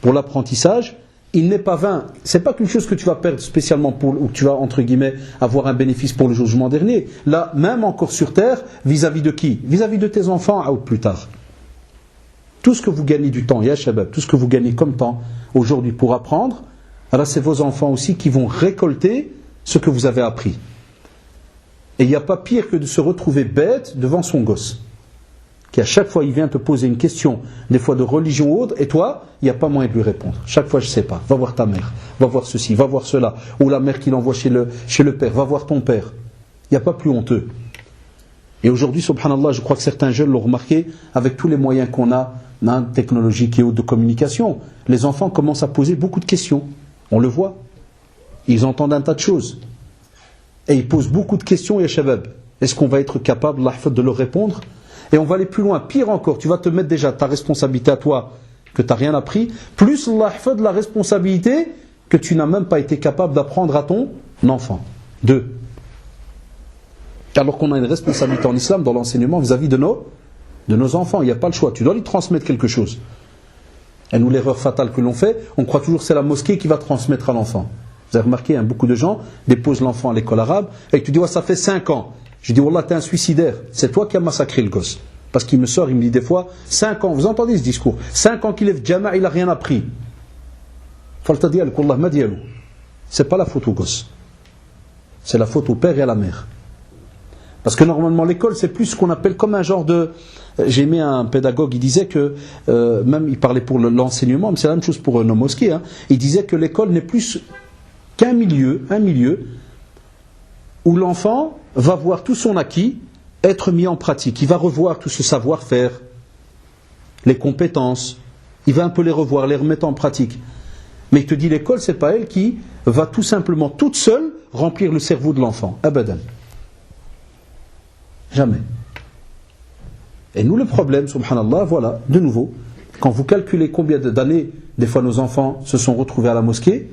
pour l'apprentissage, il n'est pas vain. C'est pas quelque chose que tu vas perdre spécialement ou que tu vas, entre guillemets, avoir un bénéfice pour le jugement dernier. Là, même encore sur terre, vis-à-vis de qui? Vis-à-vis de tes enfants, ou plus tard. Tout ce que vous gagnez du temps, ya shabab, tout ce que vous gagnez comme temps aujourd'hui pour apprendre, alors c'est vos enfants aussi qui vont récolter ce que vous avez appris. Et il n'y a pas pire que de se retrouver bête devant son gosse, qui à chaque fois il vient te poser une question, des fois de religion ou autre, et toi, il n'y a pas moyen de lui répondre. Chaque fois, je ne sais pas, va voir ta mère, va voir ceci, va voir cela, ou la mère qui l'envoie chez le père, va voir ton père. Il n'y a pas plus honteux. Et aujourd'hui, subhanallah, je crois que certains jeunes l'ont remarqué, avec tous les moyens qu'on a, technologiques et autres de communication, les enfants commencent à poser beaucoup de questions. On le voit. Ils entendent un tas de choses. Et ils posent beaucoup de questions, ya shabab. Est-ce qu'on va être capable, de leur répondre? Et on va aller plus loin. Pire encore, tu vas te mettre déjà ta responsabilité à toi, que tu n'as rien appris, plus la responsabilité que tu n'as même pas été capable d'apprendre à ton enfant. 2. Alors qu'on a une responsabilité en islam dans l'enseignement vis-à-vis de nos enfants. Il n'y a pas le choix. Tu dois lui transmettre quelque chose. Et nous, l'erreur fatale que l'on fait, on croit toujours que c'est la mosquée qui va transmettre à l'enfant. Vous avez remarqué, beaucoup de gens déposent l'enfant à l'école arabe et tu dis, ouais, ça fait 5 ans. Je dis, wallah, t'es un suicidaire. C'est toi qui as massacré le gosse. Parce qu'il me sort, il me dit des fois, 5 ans, vous entendez ce discours, 5 ans qu'il est jama, il n'a rien appris. C'est pas la faute au gosse. C'est la faute au père et à la mère. Parce que normalement l'école c'est plus ce qu'on appelle comme un genre de... J'ai aimé un pédagogue, il disait que, même il parlait pour l'enseignement, mais c'est la même chose pour nos mosquées, il disait que l'école n'est plus qu'un milieu où l'enfant va voir tout son acquis être mis en pratique. Il va revoir tout ce savoir-faire, les compétences. Il va un peu les revoir, les remettre en pratique. Mais il te dit, l'école, c'est pas elle qui va tout simplement, toute seule, remplir le cerveau de l'enfant. Abadan. Jamais. Et nous, le problème, subhanallah, voilà, de nouveau, quand vous calculez combien d'années, des fois nos enfants se sont retrouvés à la mosquée,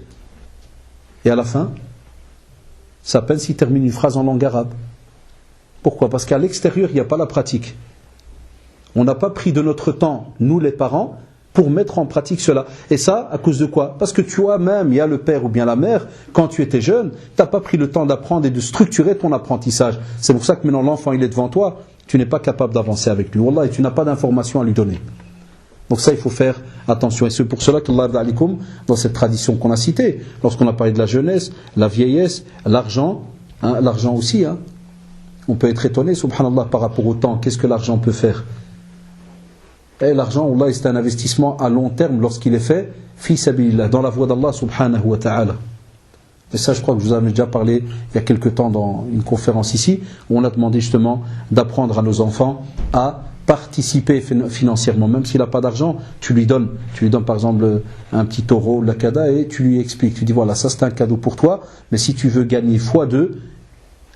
et à la fin, c'est à peine s'ils terminent une phrase en langue arabe. Pourquoi ? Parce qu'à l'extérieur, il n'y a pas la pratique. On n'a pas pris de notre temps, nous les parents, pour mettre en pratique cela. Et ça, à cause de quoi ? Parce que toi-même, il y a le père ou bien la mère, quand tu étais jeune, tu n'as pas pris le temps d'apprendre et de structurer ton apprentissage. C'est pour ça que maintenant l'enfant, il est devant toi, tu n'es pas capable d'avancer avec lui. Wallah, et tu n'as pas d'informations à lui donner. Donc ça, il faut faire attention. Et c'est pour cela qu'Allah alikum, dans cette tradition qu'on a citée, lorsqu'on a parlé de la jeunesse, la vieillesse, l'argent, l'argent aussi, on peut être étonné, subhanallah, par rapport au temps. Qu'est-ce que l'argent peut faire ? Et l'argent, Allah, c'est un investissement à long terme lorsqu'il est fait, fi sabilillah, dans la voie d'Allah subhanahu wa ta'ala. Et ça, je crois que je vous en ai déjà parlé il y a quelque temps dans une conférence ici, où on a demandé justement d'apprendre à nos enfants à participer financièrement. Même s'il n'a pas d'argent, tu lui donnes par exemple un petit taureau, la kada, et tu lui expliques. Tu dis voilà, ça c'est un cadeau pour toi, mais si tu veux gagner x2,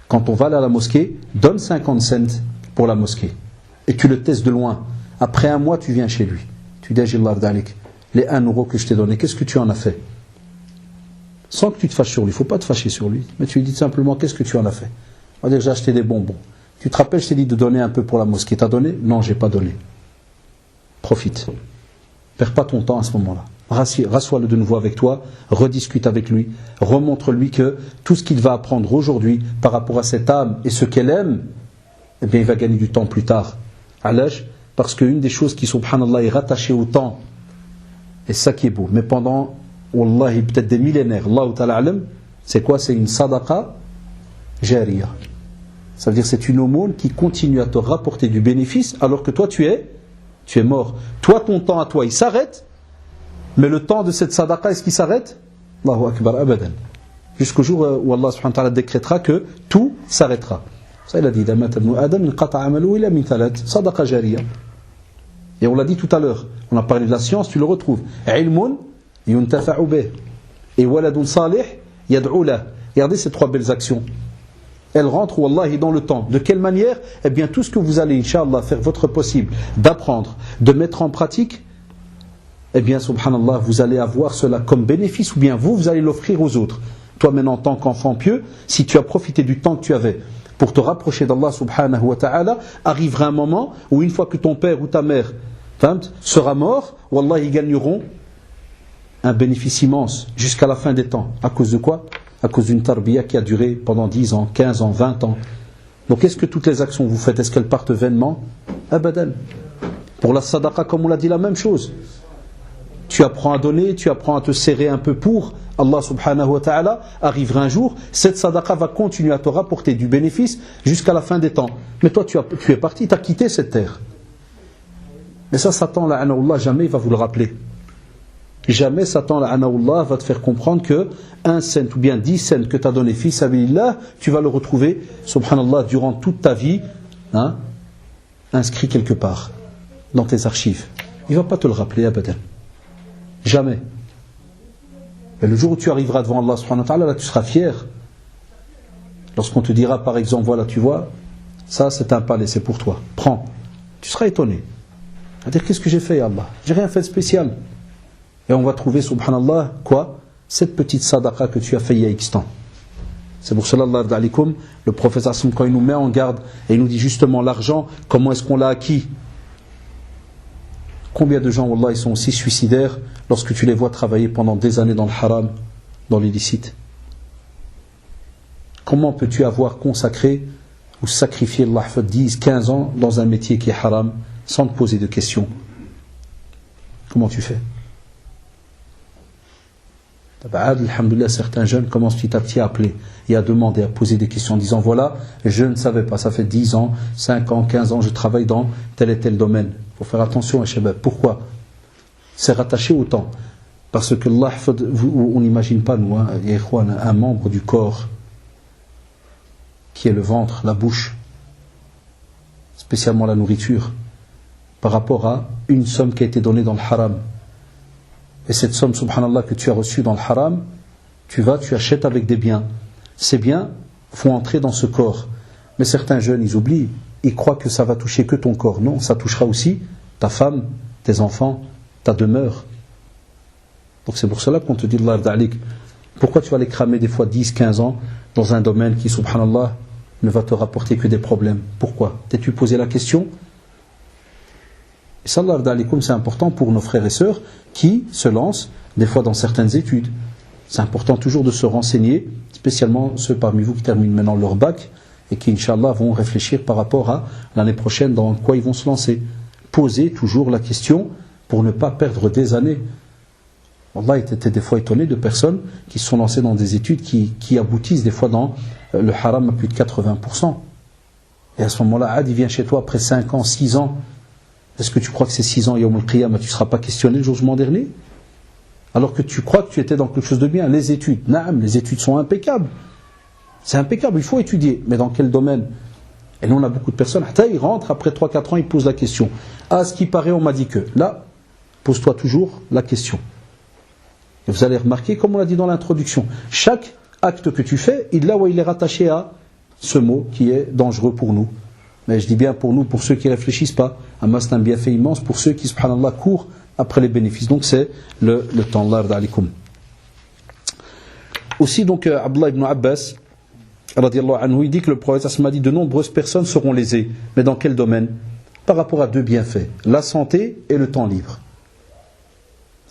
quand on va aller à la mosquée, donne 50 cents pour la mosquée. Et tu le testes de loin. Après un mois, tu viens chez lui. Tu dis, Ajillah dalik, les 1 euro que je t'ai donné, qu'est-ce que tu en as fait ? Sans que tu te fâches sur lui. Il ne faut pas te fâcher sur lui. Mais tu lui dis simplement, qu'est-ce que tu en as fait ? On va dire, j'ai acheté des bonbons. Tu te rappelles, je t'ai dit de donner un peu pour la mosquée. T'as donné ? Non, j'ai pas donné. Profite. Perds pas ton temps à ce moment-là. Rassois-le de nouveau avec toi, rediscute avec lui, remontre-lui que tout ce qu'il va apprendre aujourd'hui par rapport à cette âme et ce qu'elle aime, eh bien il va gagner du temps plus tard. Alaj, parce qu'une des choses qui, subhanallah, est rattachée au temps, et c'est ça qui est beau, mais pendant, wallahi, peut-être des millénaires, Allah ta'ala alam, c'est quoi ? C'est une sadaqa jariya. Ça veut dire c'est une aumône qui continue à te rapporter du bénéfice alors que toi tu es mort. Toi, ton temps à toi, il s'arrête, mais le temps de cette sadaqa, est-ce qu'il s'arrête ? Allahu akbar, abadan. Jusqu'au jour où Allah subhanahu wa ta'ala décrétera que tout s'arrêtera. Ça, il a dit, sadaqa jariya. Et on l'a dit tout à l'heure, on a parlé de la science, tu le retrouves. Ilmun yuntafa'u bih. Et waladun salih yad'u lah. Regardez ces 3 belles actions. Elles rentrent, wallahi, dans le temps. De quelle manière ? Eh bien, tout ce que vous allez, incha'Allah, faire votre possible d'apprendre, de mettre en pratique, eh bien, subhanallah, vous allez avoir cela comme bénéfice, ou bien vous allez l'offrir aux autres. Toi, maintenant, en tant qu'enfant pieux, si tu as profité du temps que tu avais pour te rapprocher d'Allah subhanahu wa ta'ala, arrivera un moment où une fois que ton père ou ta mère sera mort, wallah, ils gagneront un bénéfice immense jusqu'à la fin des temps. À cause de quoi ? À cause d'une tarbiya qui a duré pendant 10 ans, 15 ans, 20 ans. Donc est-ce que toutes les actions que vous faites, est-ce qu'elles partent vainement ? Abadan. Pour la sadaqa, comme on l'a dit, la même chose. Tu apprends à donner, tu apprends à te serrer un peu pour Allah subhanahu wa ta'ala, arrivera un jour, cette sadaqa va continuer à te rapporter du bénéfice jusqu'à la fin des temps. Mais toi, tu es parti, tu as quitté cette terre. Mais ça, Satan, la'anahullah, jamais il va vous le rappeler. Jamais Satan, la'anahullah, va te faire comprendre que 1 cent ou bien 10 cents que tu as donné fi sabilillah, tu vas le retrouver, subhanallah, durant toute ta vie, inscrit quelque part, dans tes archives. Il ne va pas te le rappeler, abadan. Jamais. Mais le jour où tu arriveras devant Allah subhanahu wa ta'ala, là tu seras fier. Lorsqu'on te dira par exemple, voilà tu vois, ça c'est un palais, c'est pour toi, prends. Tu seras étonné. C'est-à-dire, qu'est-ce que j'ai fait, Allah ? J'ai rien fait de spécial. Et on va trouver, subhanallah, quoi ? Cette petite sadaqa que tu as fait il y a X temps. C'est pour cela, Allah alikum, le prophète Assim, quand il nous met en garde et il nous dit justement l'argent, comment est-ce qu'on l'a acquis ? Combien de gens, wallah, ils sont aussi suicidaires lorsque tu les vois travailler pendant des années dans le haram, dans l'illicite. Comment peux-tu avoir consacré ou sacrifié, Allah, 10, 15 ans dans un métier qui est haram sans te poser de questions ? Comment tu fais ? Alhamdulillah, certains jeunes commencent petit à petit à appeler et à demander, à poser des questions en disant voilà, je ne savais pas, ça fait 10 ans, 5 ans, 15 ans, je travaille dans tel et tel domaine. Il faut faire attention à Shabab. Pourquoi ? C'est rattaché au temps. Parce que Allah, on n'imagine pas, nous, un membre du corps qui est le ventre, la bouche, spécialement la nourriture, par rapport à une somme qui a été donnée dans le haram. Et cette somme, subhanallah, que tu as reçue dans le haram, tu achètes avec des biens. Ces biens vont entrer dans ce corps. Mais certains jeunes, ils oublient, ils croient que ça va toucher que ton corps. Non, ça touchera aussi ta femme, tes enfants, ta demeure. Donc c'est pour cela qu'on te dit, Allah da'alik, pourquoi tu vas les cramer des fois 10, 15 ans dans un domaine qui, subhanallah, ne va te rapporter que des problèmes? Pourquoi? T'es-tu posé la question? Et ça, Allah da'alik, c'est important pour nos frères et sœurs qui se lancent des fois dans certaines études. C'est important toujours de se renseigner, spécialement ceux parmi vous qui terminent maintenant leur bac et qui, Inch'Allah, vont réfléchir par rapport à l'année prochaine dans quoi ils vont se lancer. Posez toujours la question pour ne pas perdre des années. Allah était des fois étonné de personnes qui se sont lancées dans des études qui aboutissent des fois dans le haram à plus de 80%. Et à ce moment-là, Ad, il vient chez toi après 5 ans, 6 ans. Est-ce que tu crois que ces 6 ans, Yawm al-Qiyamah, tu ne seras pas questionné le jugement dernier? Alors que tu crois que tu étais dans quelque chose de bien. Les études, naam, les études sont impeccables. C'est impeccable, il faut étudier. Mais dans quel domaine? Et nous, on a beaucoup de personnes, ils rentrent, après 3-4 ans, ils posent la question. Ah, ce qui paraît, on m'a dit que. Là, pose-toi toujours la question. Et vous allez remarquer, comme on l'a dit dans l'introduction, chaque acte que tu fais, il est rattaché à ce mot qui est dangereux pour nous. Mais je dis bien pour nous, pour ceux qui ne réfléchissent pas. Amma, c'est un bienfait immense pour ceux qui, subhanallah, courent après les bénéfices. Donc c'est le temps. Allah d'alikum. Aussi, donc, Abdullah ibn Abbas, radiyallahu anhu, il dit que le prophète m'a dit de nombreuses personnes seront lésées. Mais dans quel domaine? Par rapport à 2 bienfaits, la santé et le temps libre.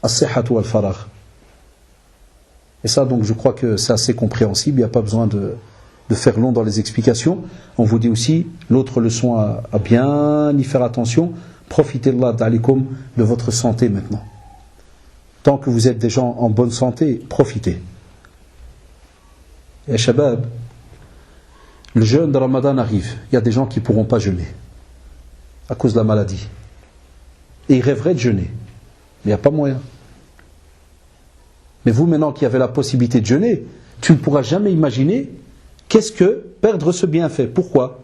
As-sihhatu wal-faragh. Et ça, donc, je crois que c'est assez compréhensible. Il n'y a pas besoin de faire long dans les explications. On vous dit aussi, l'autre leçon à bien y faire attention. Profitez de votre santé maintenant. Tant que vous êtes des gens en bonne santé, profitez. Et Shabab, le jeûne de Ramadan arrive. Il y a des gens qui ne pourront pas jeûner à cause de la maladie. Et ils rêveraient de jeûner. Mais il n'y a pas moyen. Mais vous, maintenant qui avez la possibilité de jeûner, tu ne pourras jamais imaginer qu'est-ce que perdre ce bienfait. Pourquoi?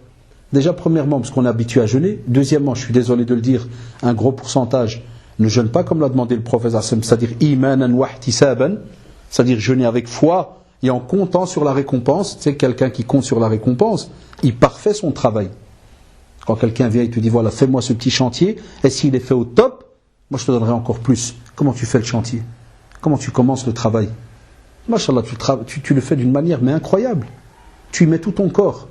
Déjà, premièrement, parce qu'on est habitué à jeûner. Deuxièmement, je suis désolé de le dire, un gros pourcentage ne jeûne pas comme l'a demandé le prophète, c'est-à-dire imanan wa ihtisaban, c'est-à-dire jeûner avec foi et en comptant sur la récompense. Tu sais, quelqu'un qui compte sur la récompense, il parfait son travail. Quand quelqu'un vient et te dit, voilà, fais-moi ce petit chantier, et s'il est fait au top, moi je te donnerai encore plus. Comment tu fais le chantier? Comment tu commences le travail? Mashallah, tu le fais d'une manière mais incroyable. Tu y mets tout ton corps.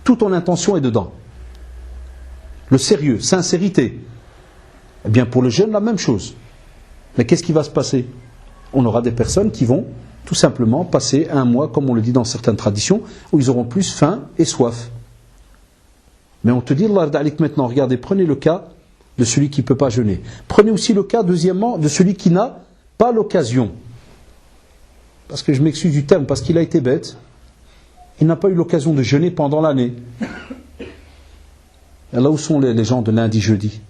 Toute ton intention est dedans. Le sérieux, sincérité. Eh bien, pour le jeûne, la même chose. Mais qu'est-ce qui va se passer? On aura des personnes qui vont tout simplement passer un mois, comme on le dit dans certaines traditions, où ils auront plus faim et soif. Mais on te dit, Allah da'alik maintenant, regardez, prenez le cas de celui qui ne peut pas jeûner. Prenez aussi le cas, deuxièmement, de celui qui n'a pas l'occasion. Parce que je m'excuse du terme, parce qu'il a été bête. Il n'a pas eu l'occasion de jeûner pendant l'année. Et là, où sont les gens de lundi, jeudi?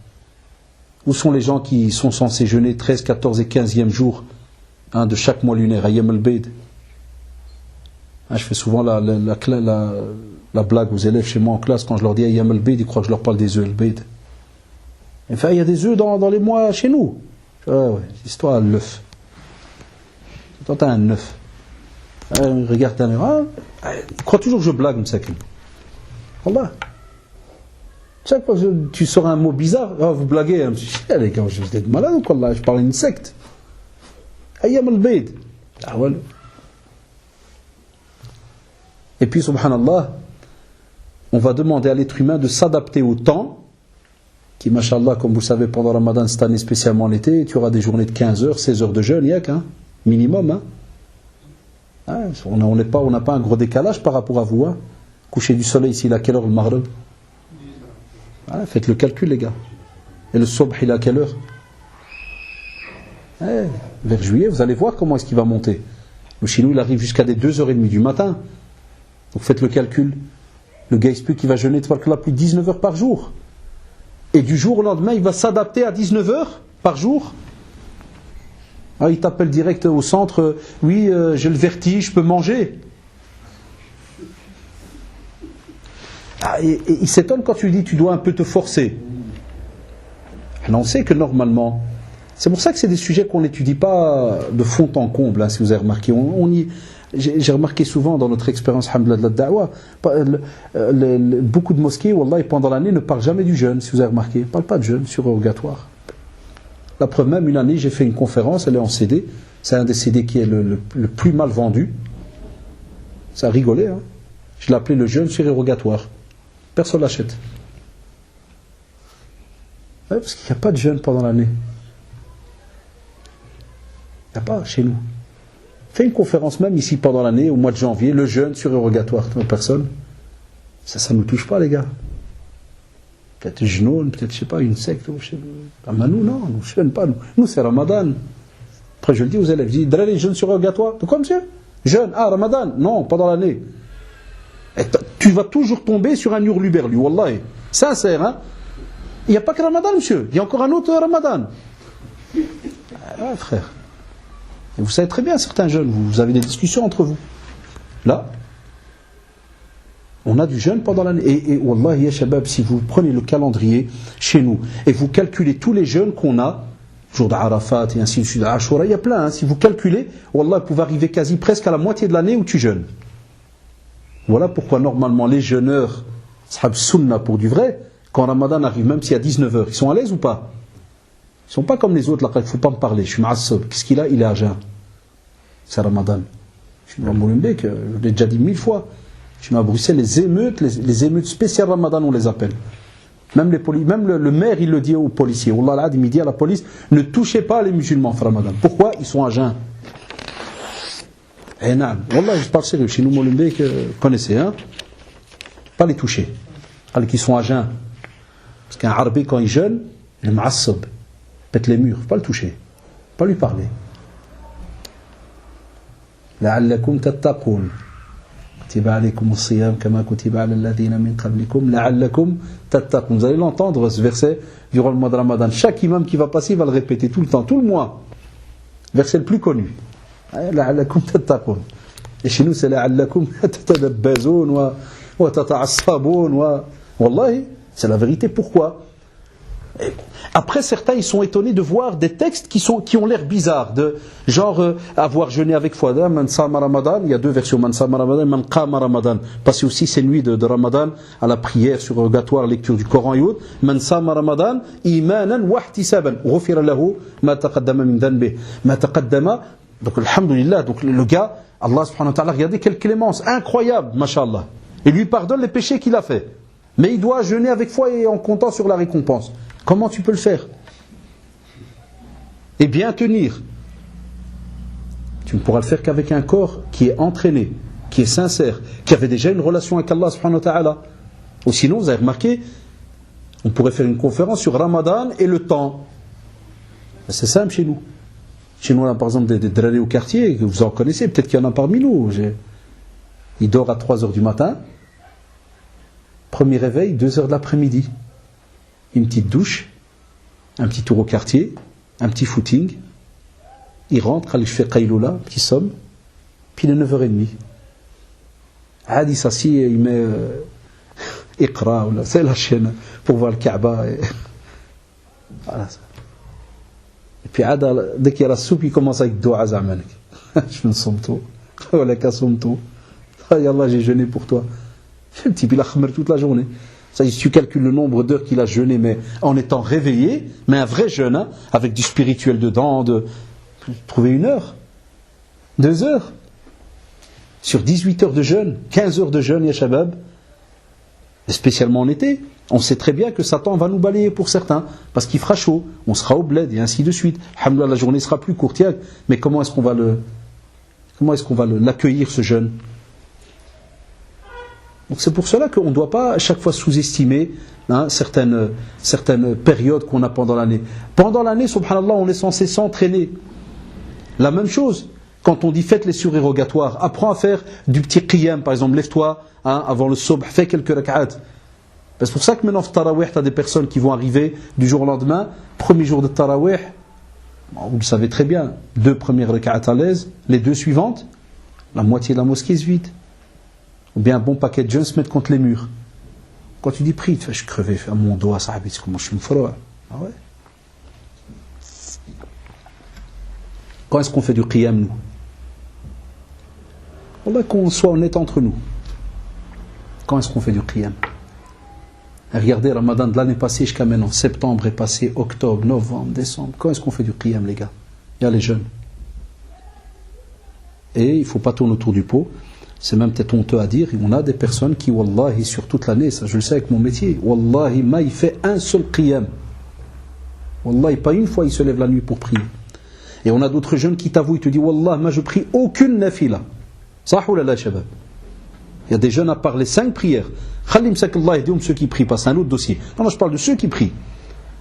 Où sont les gens qui sont censés jeûner 13, 14 et 15e jour de chaque mois lunaire, Ayyam al-Bayd? Je fais souvent la blague aux élèves chez moi en classe, quand je leur dis Ayyam al-Bayd, ils croient que je leur parle des œufs al-Bayd. Enfin, il y a des œufs dans les mois chez nous. Ouais, histoire à l'œuf. Toi, t'as un œuf. Regarde ta mère. Il croit toujours que je blague, Msakin. Wallah. Chaque fois que tu sors un mot bizarre, vous blaguez. Je me dis, les gars, vous êtes malade ou quoi là? Je parle d'une secte. Ayyam al-Bayd. Et puis, subhanallah, on va demander à l'être humain de s'adapter au temps, qui, mashallah, comme vous le savez, pendant Ramadan, cette année, spécialement l'été, tu auras des journées de 15 heures, 16 heures de jeûne, minimum. On n'a pas un gros décalage par rapport à vous. Coucher du soleil, ici, il est à quelle heure le Maghrib? Faites le calcul, les gars. Et le Subh, il est à quelle heure? Vers juillet, vous allez voir comment est-ce qu'il va monter. Le Chinois, il arrive jusqu'à des 2h30 du matin. Donc faites le calcul. Le gars, il se peut qu'il va jeûner plus de 19 heures par jour. Et du jour au lendemain, il va s'adapter à 19 heures par jour. Il t'appelle direct au centre. Oui, j'ai le vertige, je peux manger. Et il s'étonne quand tu lui dis tu dois un peu te forcer. Alors on sait que normalement, c'est pour ça que c'est des sujets qu'on n'étudie pas de fond en comble, hein, si vous avez remarqué. J'ai remarqué souvent dans notre expérience, alhamdoulilah, de la da'wa, beaucoup de mosquées, wallah, pendant l'année, ne parlent jamais du jeûne, si vous avez remarqué. Ils ne parlent pas de jeûne surrogatoire. La preuve même, une année, j'ai fait une conférence, elle est en CD. C'est un des CD qui est le plus mal vendu. Ça a rigolé, hein. Je l'ai appelé le jeûne surrogatoire. Personne ne l'achète. Ouais, parce qu'il n'y a pas de jeûne pendant l'année. Il n'y a pas chez nous. Fais une conférence même ici pendant l'année, au mois de janvier, le jeûne surrogatoire. Personne. Ça ne nous touche pas, les gars. Peut-être Jnoun, peut-être, je sais pas, une secte. Ah, mais nous, non, nous ne jeûnons pas. Nous, c'est Ramadan. Après, je le dis aux élèves, je dis, Drali, jeûne surrogatoire. De quoi, monsieur? Jeûne. Ah, Ramadan. Non, pendant l'année. Tu vas toujours tomber sur un hurluberlu, wallahi. Sincère, hein. Il n'y a pas que Ramadan, monsieur. Il y a encore un autre Ramadan. Ah, frère. Et vous savez très bien, certains jeunes, vous avez des discussions entre vous. Là, on a du jeûne pendant l'année. Et wallahi, ya shabab, si vous prenez le calendrier chez nous et vous calculez tous les jeûnes qu'on a, jour d'Arafat et ainsi de suite, Ashura, il y a plein. Hein. Si vous calculez, wallah, vous pouvez arriver quasi presque à la moitié de l'année où tu jeûnes. Voilà pourquoi normalement les jeûneurs, sahab sunna pour du vrai, quand Ramadan arrive, même s'il y a 19h, ils sont à l'aise ou pas? Ils ne sont pas comme les autres, là, il ne faut pas me parler. Je suis ma'assab. Qu'est-ce qu'il a? Il est à jeun. C'est Ramadan. Je suis à Molenbeek, je l'ai déjà dit 1000 fois. Je suis à Bruxelles, les émeutes spéciales Ramadan, on les appelle. Même le maire, il le dit aux policiers. Wallah, il dit à la police, ne touchez pas les musulmans, Ramadan. Pourquoi? Ils sont à jeun. Eh non, Wallah, je parle sérieux. Chez nous, Molenbeek, connaissez, hein? Pas les toucher. Alors qu'ils sont à jeun. Parce qu'un Arabe, quand il jeûne, il est ma'assab. Pète les murs, il ne faut pas le toucher, pas lui parler. لعلكم تتقون كتب عليكم الصيام كما كتب على الذين من قبلكم لعلكم تتقون. Vous allez l'entendre ce verset durant le mois de Ramadan. Chaque imam qui va passer va le répéter tout le temps, tout le mois. Verset le plus connu. لعلكم تتقون. Et chez nous c'est لعلكم تتدبزون وتتعصبون والله c'est la vérité. Pourquoi? Après, certains ils sont étonnés de voir des textes qui ont l'air bizarres, de genre avoir jeûné avec foi. Man sama Ramadan, il y a deux versions, man sama Ramadan, man qama Ramadan. Passer aussi ces nuits de Ramadan à la prière surrogatoire, lecture du Coran et autres. Man sama Ramadan, imanan wa ihtisaban. Ghufira lahu ma taqaddama min dhanbi. Ma taqaddama. Donc, alhamdulillah, donc le gars, Allah subhanahu wa ta'ala, regardez quelle clémence incroyable, mashallah. Il lui pardonne les péchés qu'il a fait. Mais il doit jeûner avec foi et en comptant sur la récompense. Comment tu peux le faire? Et bien tenir. Tu ne pourras le faire qu'avec un corps qui est entraîné, qui est sincère, qui avait déjà une relation avec Allah subhanahu wa ta'ala. Ou sinon, vous avez remarqué, on pourrait faire une conférence sur Ramadan et le temps. C'est simple chez nous. Chez nous, on a par exemple des drarés au quartier, que vous en connaissez, peut-être qu'il y en a parmi nous. Il dort à 3h du matin. Premier réveil, 2h de l'après-midi. Une petite douche, un petit tour au quartier, un petit footing. Il rentre, il fait Qayloula, petit somme, puis il est 9h30. Il s'assied et il met Iqra, c'est la chaîne, pour voir le Kaaba. Et voilà. Et puis dès qu'il y a la soupe, il commence avec Doua Zamanek. Je me somme tout. Voilà qu'à somme tout. Allah, j'ai jeûné pour toi. Le type, il a khmer toute la journée. Ça, si tu calcules le nombre d'heures qu'il a jeûné, mais en étant réveillé, mais un vrai jeûne, hein, avec du spirituel dedans, trouver 1 heure, 2 heures, sur 18 heures de jeûne, 15 heures de jeûne, ya shabab, et spécialement en été, on sait très bien que Satan va nous balayer pour certains, parce qu'il fera chaud, on sera au bled, et ainsi de suite. Alhamdoulilah, la journée sera plus courte, mais comment est-ce qu'on va l'accueillir, ce jeûne? Donc c'est pour cela qu'on ne doit pas à chaque fois sous-estimer certaines périodes qu'on a pendant l'année. Pendant l'année, subhanallah, on est censé s'entraîner. La même chose, quand on dit faites les surérogatoires, apprends à faire du petit qiyam, par exemple, lève-toi avant le subh, fais quelques rak'at. C'est pour ça que maintenant, au tarawih, tu as des personnes qui vont arriver du jour au lendemain, premier jour de tarawih, vous le savez très bien, 2 premières rak'at à l'aise, les 2 suivantes, la moitié de la mosquée se vide. Ou bien un bon paquet de jeunes se mettent contre les murs. Quand tu dis prie, tu fais, je crevais à mon dos, ça c'est comment je suis froid. Ah ouais. Quand est-ce qu'on fait du qiyam, nous? Wallah, qu'on soit honnête entre nous. Quand est-ce qu'on fait du qiyam? Regardez Ramadan de l'année passée jusqu'à maintenant. Septembre est passé, octobre, novembre, décembre. Quand est-ce qu'on fait du qiyam, les gars? Il y a les jeunes. Et il ne faut pas tourner autour du pot. C'est même peut-être honteux à dire. On a des personnes qui, wallahi, sur toute l'année, ça je le sais avec mon métier, wallahi, il fait un seul qiyam. Wallahi, pas une fois il se lève la nuit pour prier. Et on a d'autres jeunes qui t'avouent, ils te disent, wallah, moi je prie aucune nafila. Sahou la la shabab. Il y a des jeunes à part les 5 prières. Khalim sakallah et ceux qui prient, pas c'est un autre dossier. Non, je parle de ceux qui prient.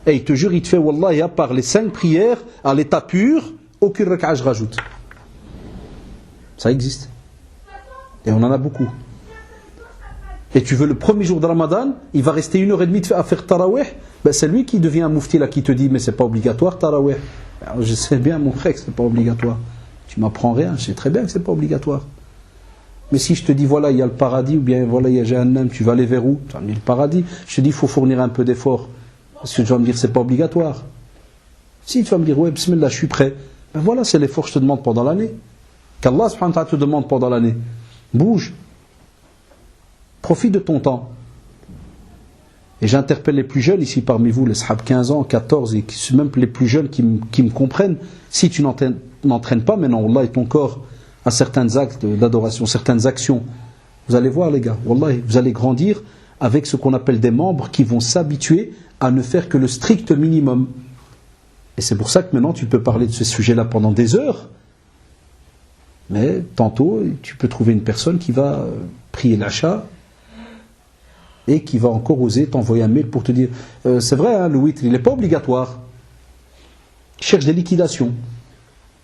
Et il te jure, il te fait, wallah, à part les 5 prières, à l'état pur, aucune raka'a je rajoute. Ça existe. Et on en a beaucoup. Et tu veux le premier jour de Ramadan, il va rester 1h30 à faire tarawih, ben c'est lui qui devient un mufti là, qui te dit, mais c'est pas obligatoire tarawih. Alors, je sais bien mon frère que c'est pas obligatoire. Tu m'apprends rien, je sais très bien que c'est pas obligatoire. Mais si je te dis, voilà, il y a le paradis, ou bien voilà, il y a Jahannam, tu vas aller vers où? Tu vas me dire le paradis. Je te dis, il faut fournir un peu d'effort. Parce que tu vas me dire, c'est pas obligatoire. Si tu vas me dire, ouais, bismillah, je suis prêt. Ben voilà, c'est l'effort que je te demande pendant l'année. Qu'Allah subhanahu wa ta'ala te demande pendant l'année. Bouge. Profite de ton temps. Et j'interpelle les plus jeunes ici parmi vous, les sahab 15 ans, 14, et même les plus jeunes qui me comprennent. Si tu n'entraînes pas maintenant, wallah, et ton corps à certains actes d'adoration, certaines actions, vous allez voir les gars, wallah, vous allez grandir avec ce qu'on appelle des membres qui vont s'habituer à ne faire que le strict minimum. Et c'est pour ça que maintenant tu peux parler de ce sujet-là pendant des heures. Mais tantôt, tu peux trouver une personne qui va prier l'achat et qui va encore oser t'envoyer un mail pour te dire c'est vrai, hein, le witr, il n'est pas obligatoire. Il cherche des liquidations.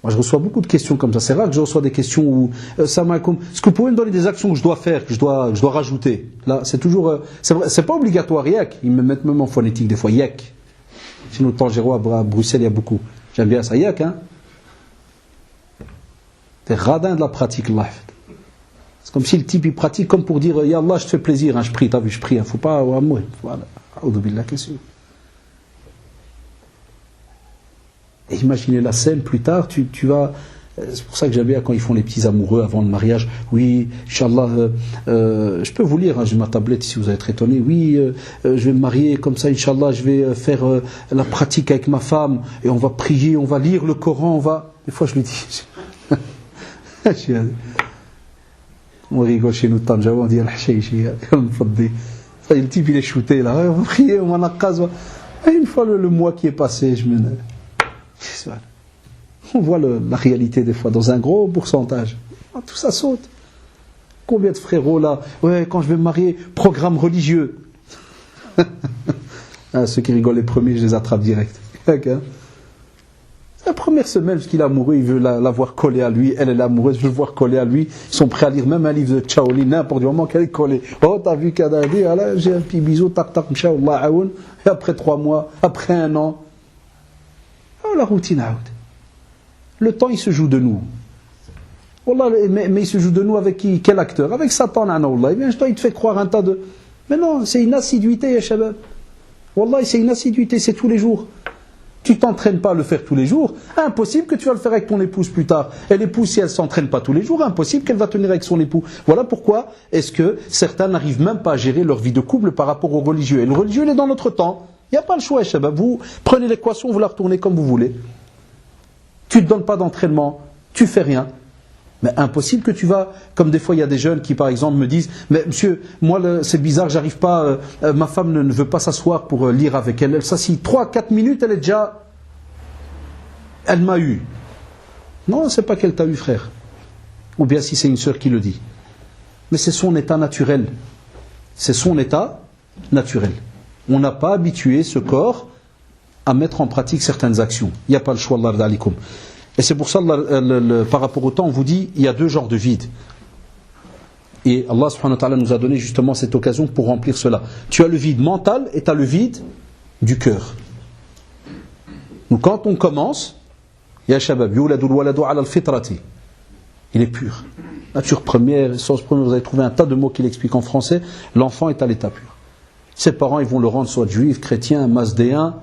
Moi, je reçois beaucoup de questions comme ça. C'est rare que je reçois des questions où est-ce que vous pouvez me donner des actions que je dois faire, que je dois rajouter? Là, c'est toujours. C'est pas obligatoire, yak. Ils me mettent même en phonétique des fois, yak. Chez nous, Tangéro, à Bruxelles, il y a beaucoup. J'aime bien ça, yak, hein. T'es radin de la pratique, Allah. C'est comme si le type il pratique comme pour dire Ya Allah, je te fais plaisir, hein, je prie, t'as vu, je prie, hein, faut pas mourir. Voilà. Et imaginez la scène plus tard, tu vas. C'est pour ça que j'aime bien quand ils font les petits amoureux avant le mariage. Oui, Inch'Allah, je peux vous lire, hein, j'ai ma tablette si vous allez être étonné. Oui, je vais me marier comme ça, Inch'Allah, je vais faire la pratique avec ma femme et on va prier, on va lire le Coran, on va. Des fois je lui dis. On rigole chez nous de Tanjawa, on dit Al-Hashayshi, le type il est shooté là, on va prier, on va une fois le mois qui est passé, on voit la réalité des fois dans un gros pourcentage. Tout ça saute. Combien de frérots là? Ouais, quand je vais me marier, programme religieux. Ceux qui rigolent les premiers, je les attrape direct. La première semaine, parce qu'il est amoureux, il veut la voir collée à lui, elle est amoureuse, je veux le voir collée à lui. Ils sont prêts à lire même un livre de Shaolin, n'importe du moment qu'elle est collée. Oh, t'as vu qu'elle a dit, voilà, j'ai un petit bisou, tac, tac, msha'Allah, aoun. Et après 3 mois, après 1 an, oh, la routine out. Le temps, il se joue de nous. Wallah, mais il se joue de nous avec qui? Quel acteur? Avec Satan, Allah. Bien, il te fait croire un tas de. Mais non, c'est une assiduité, ya shabab. Wallah, c'est une assiduité, c'est tous les jours. Tu t'entraînes pas à le faire tous les jours, impossible que tu vas le faire avec ton épouse plus tard. Et l'épouse, si elle s'entraîne pas tous les jours, impossible qu'elle va tenir avec son époux. Voilà pourquoi est-ce que certains n'arrivent même pas à gérer leur vie de couple par rapport au religieux. Et le religieux, il est dans notre temps. Il n'y a pas le choix, shabab. Vous prenez l'équation, vous la retournez comme vous voulez. Tu ne te donnes pas d'entraînement, tu fais rien. Mais impossible que tu vas, comme des fois il y a des jeunes qui par exemple me disent mais monsieur, moi c'est bizarre, j'arrive pas, ma femme ne veut pas s'asseoir pour lire avec elle, elle s'assied 3-4 minutes, elle est déjà, elle m'a eu. Non, c'est pas qu'elle t'a eu, frère. Ou bien si c'est une sœur qui le dit. Mais c'est son état naturel. C'est son état naturel. On n'a pas habitué ce corps à mettre en pratique certaines actions. Il n'y a pas le choix, Allah d'alikum. Et c'est pour ça, par rapport au temps, on vous dit, il y a 2 genres de vide. Et Allah subhanahu wa ta'ala nous a donné justement cette occasion pour remplir cela. Tu as le vide mental et tu as le vide du cœur. Donc quand on commence, ya shabab, yuladul waladu ala al-fitrati. Il est pur. Nature première, essence première, vous avez trouvé un tas de mots qui l'expliquent en français. L'enfant est à l'état pur. Ses parents, ils vont le rendre soit juif, chrétien, masdéen.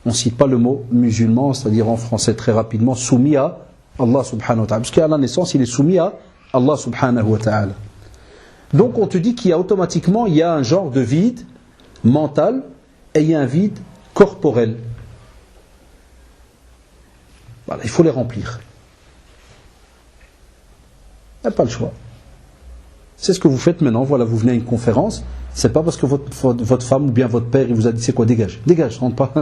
On ne cite pas le mot musulman, c'est-à-dire en français très rapidement, soumis à Allah subhanahu wa ta'ala. Parce qu'à la naissance, il est soumis à Allah subhanahu wa ta'ala. Donc on te dit qu'il y a automatiquement, il y a un genre de vide mental et il y a un vide corporel. Voilà, il faut les remplir. Il n'y a pas le choix. C'est ce que vous faites maintenant. Voilà, vous venez à une conférence. C'est pas parce que votre femme ou bien votre père il vous a dit c'est quoi, dégage, rentre pas.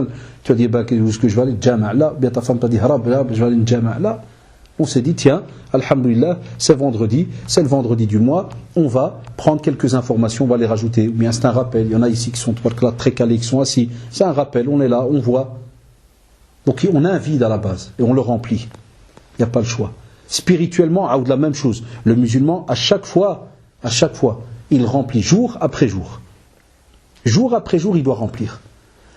Tu as dit bah, où est-ce que je vais aller, Jama' là. Bien ta femme t'a dit harab là, je vais aller Jama' là. On s'est dit tiens, alhamdoulilah, c'est vendredi, c'est le vendredi du mois, on va prendre quelques informations, on va les rajouter. Ou bien c'est un rappel. Il y en a ici qui sont très calés, qui sont assis. C'est un rappel, on est là, on voit. Donc on a un vide à la base et on le remplit. Il n'y a pas le choix. Spirituellement, de la même chose. Le musulman, à chaque fois, il remplit jour après jour. Jour après jour, il doit remplir.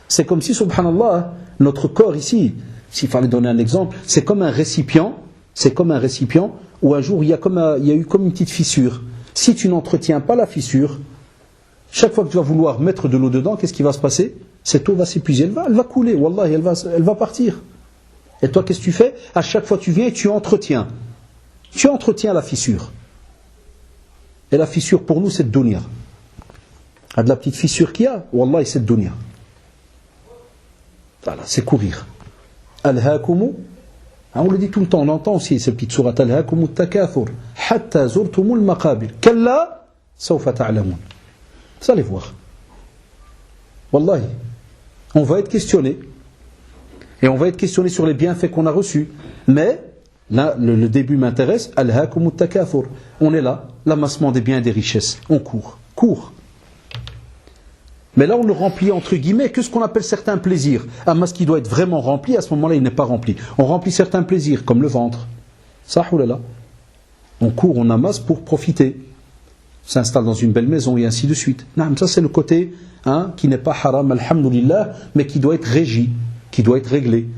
C'est comme si, subhanallah, notre corps ici, s'il fallait donner un exemple, c'est comme un récipient où un jour il y a eu comme une petite fissure. Si tu n'entretiens pas la fissure, chaque fois que tu vas vouloir mettre de l'eau dedans, qu'est-ce qui va se passer? Cette eau va s'épuiser, elle va couler, wallahi, elle va partir. Et toi, qu'est-ce que tu fais? À chaque fois tu viens et tu entretiens. Tu entretiens la fissure. Et la fissure pour nous c'est de dunya. À de la petite fissure qu'il y a, wallahi c'est de dunya. Voilà, c'est courir. Alhaakumu, on le dit tout le temps, on entend aussi ces petites sourates. Alhaakumu takathur, hatta zurtumul maqabir. Kalla, sawfa ta'lamun. Vous allez voir. Wallahi, on va être questionné. Et on va être questionné sur les bienfaits qu'on a reçus. Mais, là, le début m'intéresse. Alhaakumu takathur. On est là, l'amassement des biens et des richesses. On court. Mais là, on le remplit entre guillemets que ce qu'on appelle certains plaisirs. Un masque qui doit être vraiment rempli, à ce moment-là, il n'est pas rempli. On remplit certains plaisirs, comme le ventre. Ça, oulala. On court, on amasse pour profiter. S'installe dans une belle maison et ainsi de suite. Non, ça, c'est le côté qui n'est pas haram, alhamdoulilah, mais qui doit être régi, qui doit être réglé.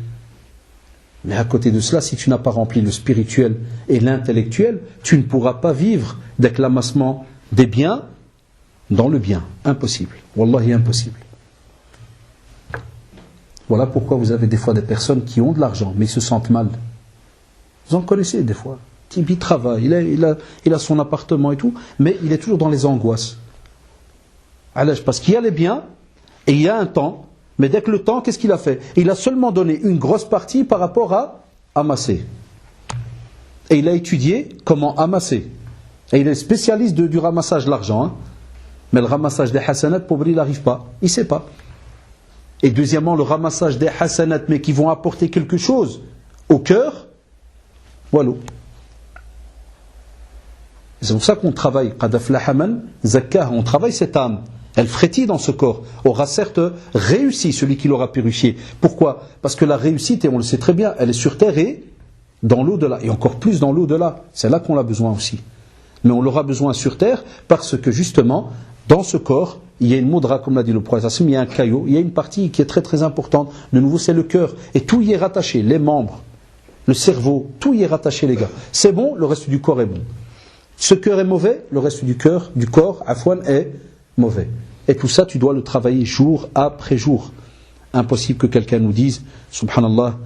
Mais à côté de cela, si tu n'as pas rempli le spirituel et l'intellectuel, tu ne pourras pas vivre avec l'amassement des biens dans le bien. Impossible. Wallahi, impossible. Voilà pourquoi vous avez des fois des personnes qui ont de l'argent, mais ils se sentent mal. Vous en connaissez des fois. Il travaille, il a son appartement et tout, mais il est toujours dans les angoisses. Parce qu'il y a les biens, et il y a un temps, mais dès que le temps, qu'est-ce qu'il a fait? Il a seulement donné une grosse partie par rapport à amasser. Et il a étudié comment amasser. Et il est spécialiste du ramassage de l'argent. Mais le ramassage des hasanat, pauvre, il n'arrive pas. Il ne sait pas. Et deuxièmement, le ramassage des hasanat, mais qui vont apporter quelque chose au cœur, voilà. C'est pour ça qu'on travaille. On travaille cette âme. Elle frétille dans ce corps. Aura certes réussi celui qui l'aura purifié. Pourquoi? Parce que la réussite, et on le sait très bien, elle est sur terre et dans l'au-delà. Et encore plus dans l'au-delà. C'est là qu'on l'a besoin aussi. Mais on l'aura besoin sur terre parce que justement, dans ce corps, il y a une moudra, comme l'a dit le prophète, il y a un caillot, il y a une partie qui est très très importante. De nouveau, c'est le cœur. Et tout y est rattaché. Les membres, le cerveau, tout y est rattaché, les gars. C'est bon, le reste du corps est bon. Ce cœur est mauvais, le reste du corps, afwan, est mauvais. Et tout ça, tu dois le travailler jour après jour. Impossible que quelqu'un nous dise, subhanallah,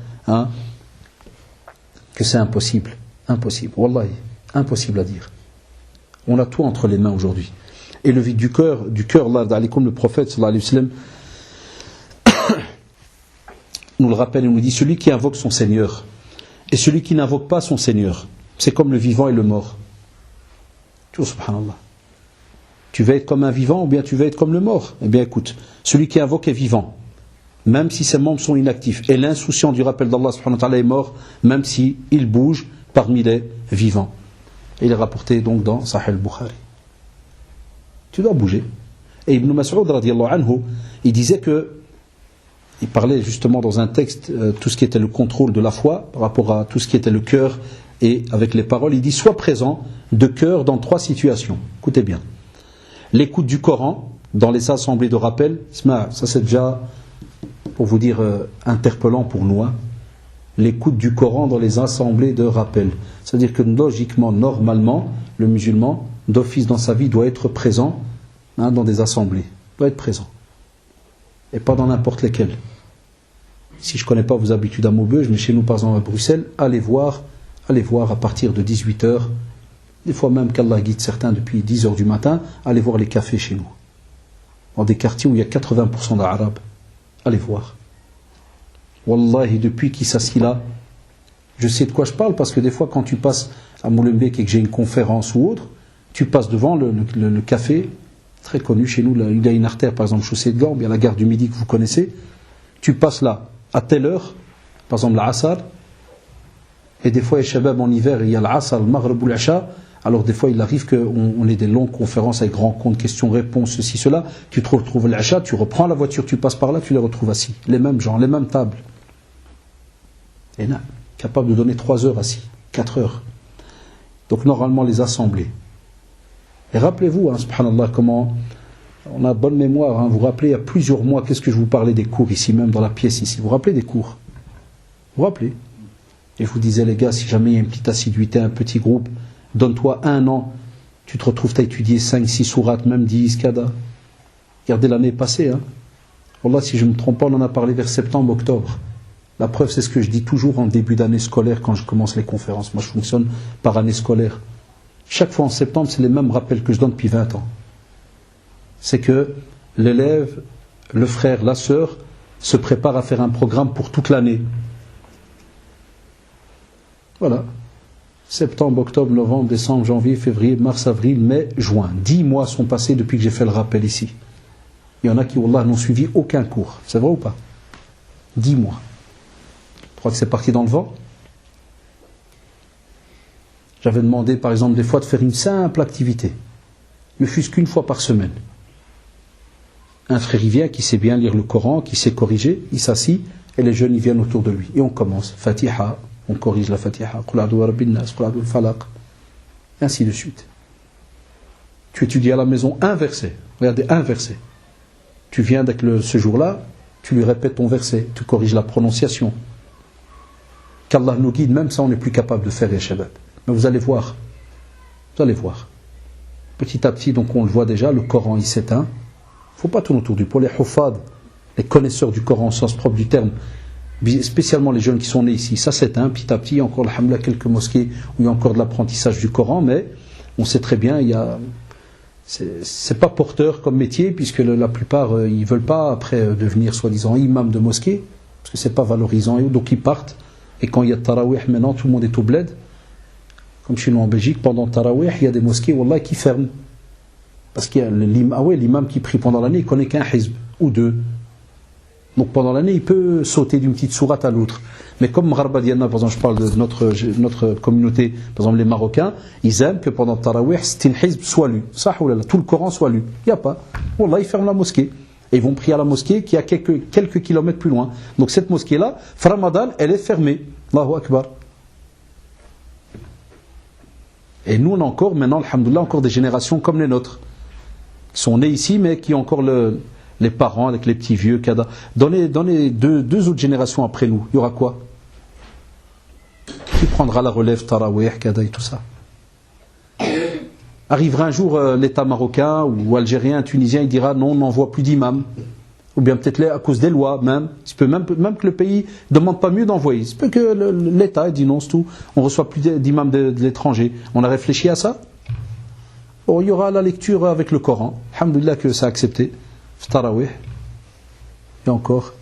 que c'est impossible. Impossible. Wallahi, impossible à dire. On a tout entre les mains aujourd'hui. Et le vide du cœur, comme le prophète, sallallahu alayhi wa sallam, nous le rappelle et nous dit, celui qui invoque son Seigneur, et celui qui n'invoque pas son Seigneur, c'est comme le vivant et le mort. Tu subhanallah. Tu vas être comme un vivant ou bien tu vas être comme le mort. Eh bien écoute, celui qui invoque est vivant, même si ses membres sont inactifs. Et l'insouciant du rappel d'Allah subhanahu wa ta'ala est mort, même s'il bouge parmi les vivants. Et il est rapporté donc dans Sahih al-Bukhari. Tu dois bouger. Et Ibn Mas'ud radiyallahu anhu, il disait que, il parlait justement dans un texte, tout ce qui était le contrôle de la foi, par rapport à tout ce qui était le cœur, et avec les paroles, il dit, sois présent de cœur dans 3 situations. Écoutez bien. L'écoute du Coran dans les assemblées de rappel, ça c'est déjà, pour vous dire, interpellant pour nous. L'écoute du Coran dans les assemblées de rappel. C'est-à-dire que logiquement, normalement, le musulman, d'office dans sa vie, doit être présent dans des assemblées. Doit être présent. et pas dans n'importe lesquels. Si je ne connais pas vos habitudes à Maubeuge, mais chez nous par exemple à Bruxelles, allez voir à partir de 18h, des fois même qu'Allah guide certains depuis 10h du matin, allez voir les cafés chez nous. Dans des quartiers où il y a 80% d'Arabes. Allez voir. Wallahi, depuis qu'il s'assit là, je sais de quoi je parle, parce que des fois quand tu passes à Molenbeek et que j'ai une conférence ou autre, tu passes devant le café, très connu chez nous, là, il y a une artère par exemple chaussée de Gand, il y a la gare du Midi que vous connaissez, tu passes là, à telle heure, par exemple l'Asar, et des fois, les shabab en hiver, il y a l'Asar, le Maghreb ou l'Isha, alors des fois il arrive qu'on ait des longues conférences avec rencontres, questions-réponses, ceci, cela, tu te retrouves l'Isha, tu reprends la voiture, tu passes par là, tu les retrouves assis, les mêmes gens, les mêmes tables. Et là, capable de donner 3 heures assis, 4 heures. Donc normalement les assemblées. Et rappelez-vous, hein, subhanallah, comment on a bonne mémoire, hein, vous vous rappelez il y a plusieurs mois, qu'est-ce que je vous parlais des cours ici, même dans la pièce ici, vous vous rappelez des cours? Vous vous rappelez? Et je vous disais les gars, si jamais il y a une petite assiduité, un petit groupe, donne-toi 1 an, tu te retrouves, tu as étudié 5, 6 sourates, même 10, kada. Regardez l'année passée, hein. Wallah, si je ne me trompe pas, on en a parlé vers septembre, octobre. La preuve, c'est ce que je dis toujours en début d'année scolaire quand je commence les conférences. Moi, je fonctionne par année scolaire. Chaque fois en septembre, c'est les mêmes rappels que je donne depuis 20 ans. C'est que l'élève, le frère, la sœur, se prépare à faire un programme pour toute l'année. Voilà. Septembre, octobre, novembre, décembre, janvier, février, mars, avril, mai, juin. 10 mois sont passés depuis que j'ai fait le rappel ici. Il y en a qui, wallah, n'ont suivi aucun cours. C'est vrai ou pas? 10 mois. Je crois que c'est parti dans le vent. J'avais demandé, par exemple, des fois de faire une simple activité. Ne fût-ce qu'une fois par semaine. Un frère, il vient, qui sait bien lire le Coran, qui sait corriger, il s'assit, et les jeunes, ils viennent autour de lui. Et on commence. Fatiha, on corrige la Fatiha. Qul a'udhu bi rabbin nas, qul a'udhu bil falaq. Et ainsi de suite. Tu étudies à la maison un verset. Regardez, un verset. Tu viens avec ce jour-là, tu lui répètes ton verset, tu corriges la prononciation. Qu'Allah nous guide, même ça on n'est plus capable de faire, les shabab. Mais vous allez voir. Vous allez voir. Petit à petit, donc on le voit déjà, le Coran il s'éteint. Il ne faut pas tourner autour du pot. Les hufad, les connaisseurs du Coran au sens propre du terme, spécialement les jeunes qui sont nés ici, ça s'éteint petit à petit. Il y a encore, alhamdoulilah, quelques mosquées où il y a encore de l'apprentissage du Coran, mais on sait très bien, c'est pas porteur comme métier, puisque la plupart ils veulent pas après devenir soi-disant imam de mosquée, parce que c'est pas valorisant, donc ils partent. Et quand il y a Tarawih maintenant, tout le monde est au bled, comme chez nous en Belgique, pendant Tarawih, il y a des mosquées wallah, qui ferment. Parce qu'il y a l'imam qui prie pendant l'année, il ne connaît qu'un hizb, ou 2. Donc pendant l'année, il peut sauter d'une petite sourate à l'autre. Mais comme Mgharba Diana, par exemple, je parle de notre communauté, par exemple les Marocains, ils aiment que pendant Tarawih, c'est une hizb soit lu. Tout le Coran soit lu. Il n'y a pas. Wallah, ils ferment la mosquée. Et ils vont prier à la mosquée qui est à quelques kilomètres plus loin. Donc cette mosquée-là, Ramadan, elle est fermée. Allahu Akbar. Et nous, on a encore, maintenant, alhamdoulilah, encore des générations comme les nôtres, qui sont nées ici, mais qui ont encore les parents avec les petits vieux, kada. Dans les deux autres générations après nous, il y aura quoi? Qui prendra la relève, Tarawih, kada et tout ça? Arrivera un jour l'État marocain ou algérien, tunisien, il dira non, on n'envoie plus d'imams. Ou bien peut-être à cause des lois même. Il peut même que le pays ne demande pas mieux d'envoyer. Il peut que l'État dit non, c'est tout. On ne reçoit plus d'imams de l'étranger. On a réfléchi à ça? Bon, il y aura la lecture avec le Coran. Alhamdoulilah que ça a accepté. Tarawih. Et encore.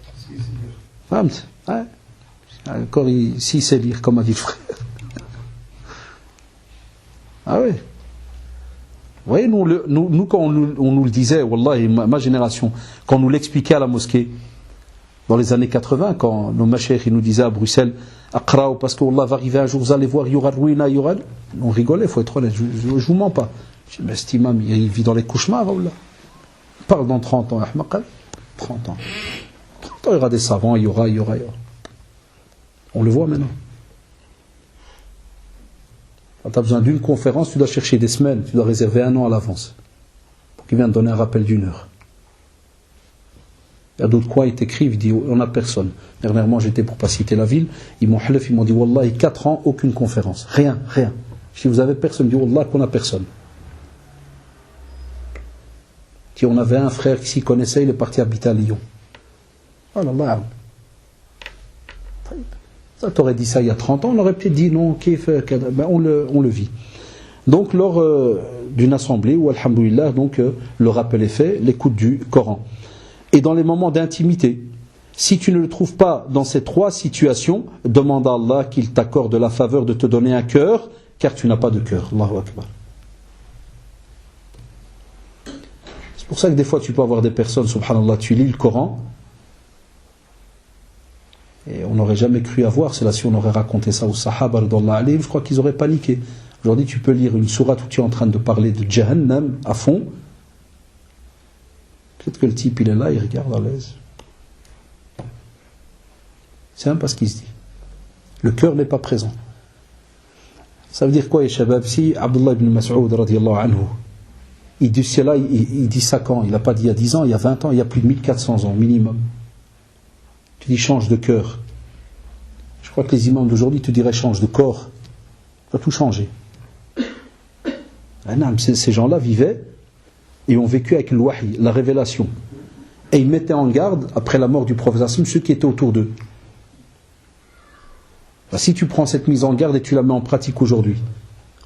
Encore s'il sait lire, comme a dit le frère. Ah oui. Vous voyez, nous quand on nous le disait, Wallah, ma génération, quand on nous l'expliquait à la mosquée, dans les années 80, quand nos mashayikh nous disaient à Bruxelles, Aqra'u, parce que Allah va arriver un jour, vous allez voir, il y aura ruina, il y aura. On rigolait, il faut être honnête, je ne vous mens pas. Je dis, mais cet imam, il vit dans les cauchemars, Allah. Il parle dans 30 ans, 30 ans. 30 ans, il y aura des savants, il y aura. On le voit maintenant. Quand tu as besoin d'une conférence, tu dois chercher des semaines, tu dois réserver 1 an à l'avance pour qu'il vienne donner un rappel d'1 heure. Il y a d'autres quoi, ils t'écrivent, ils disent on n'a personne. Dernièrement, j'étais pour pas citer la ville, ils m'ont dit Wallah, 4 ans, aucune conférence. Rien. Si vous avez personne, ils disent Wallah, qu'on n'a personne. Si on avait un frère qui s'y connaissait, il est parti habiter à Lyon. Oh là là. Ça t'aurait dit ça il y a 30 ans, on aurait peut-être dit non, ben on le vit. Donc lors d'une assemblée où, alhamdoulilah, donc le rappel est fait, l'écoute du Coran. Et dans les moments d'intimité, si tu ne le trouves pas dans ces 3 situations, demande à Allah qu'il t'accorde la faveur de te donner un cœur, car tu n'as pas de cœur. Allahu Akbar. C'est pour ça que des fois tu peux avoir des personnes, subhanallah, tu lis le Coran, et on n'aurait jamais cru avoir, c'est là si on aurait raconté ça aux Sahaba, je crois qu'ils auraient paniqué. Aujourd'hui tu peux lire une sourate où tu es en train de parler de Jahannam à fond, peut-être que le type il est là, il regarde à l'aise. C'est un parce qu'il se dit. Le cœur n'est pas présent. Ça veut dire quoi, les shabab? Si Abdullah ibn Mas'ud radiyallahu anhu, il dit cela, il dit ça quand? Il n'a pas dit il y a 10 ans, il y a 20 ans, il y a plus de 1400 ans minimum. Tu dis change de cœur. Je crois que les imams d'aujourd'hui te diraient change de corps. Tu dois tout changer. Ces gens-là vivaient et ont vécu avec le wahi, la révélation. Et ils mettaient en garde, après la mort du prophète, ceux qui étaient autour d'eux. Si tu prends cette mise en garde et tu la mets en pratique aujourd'hui,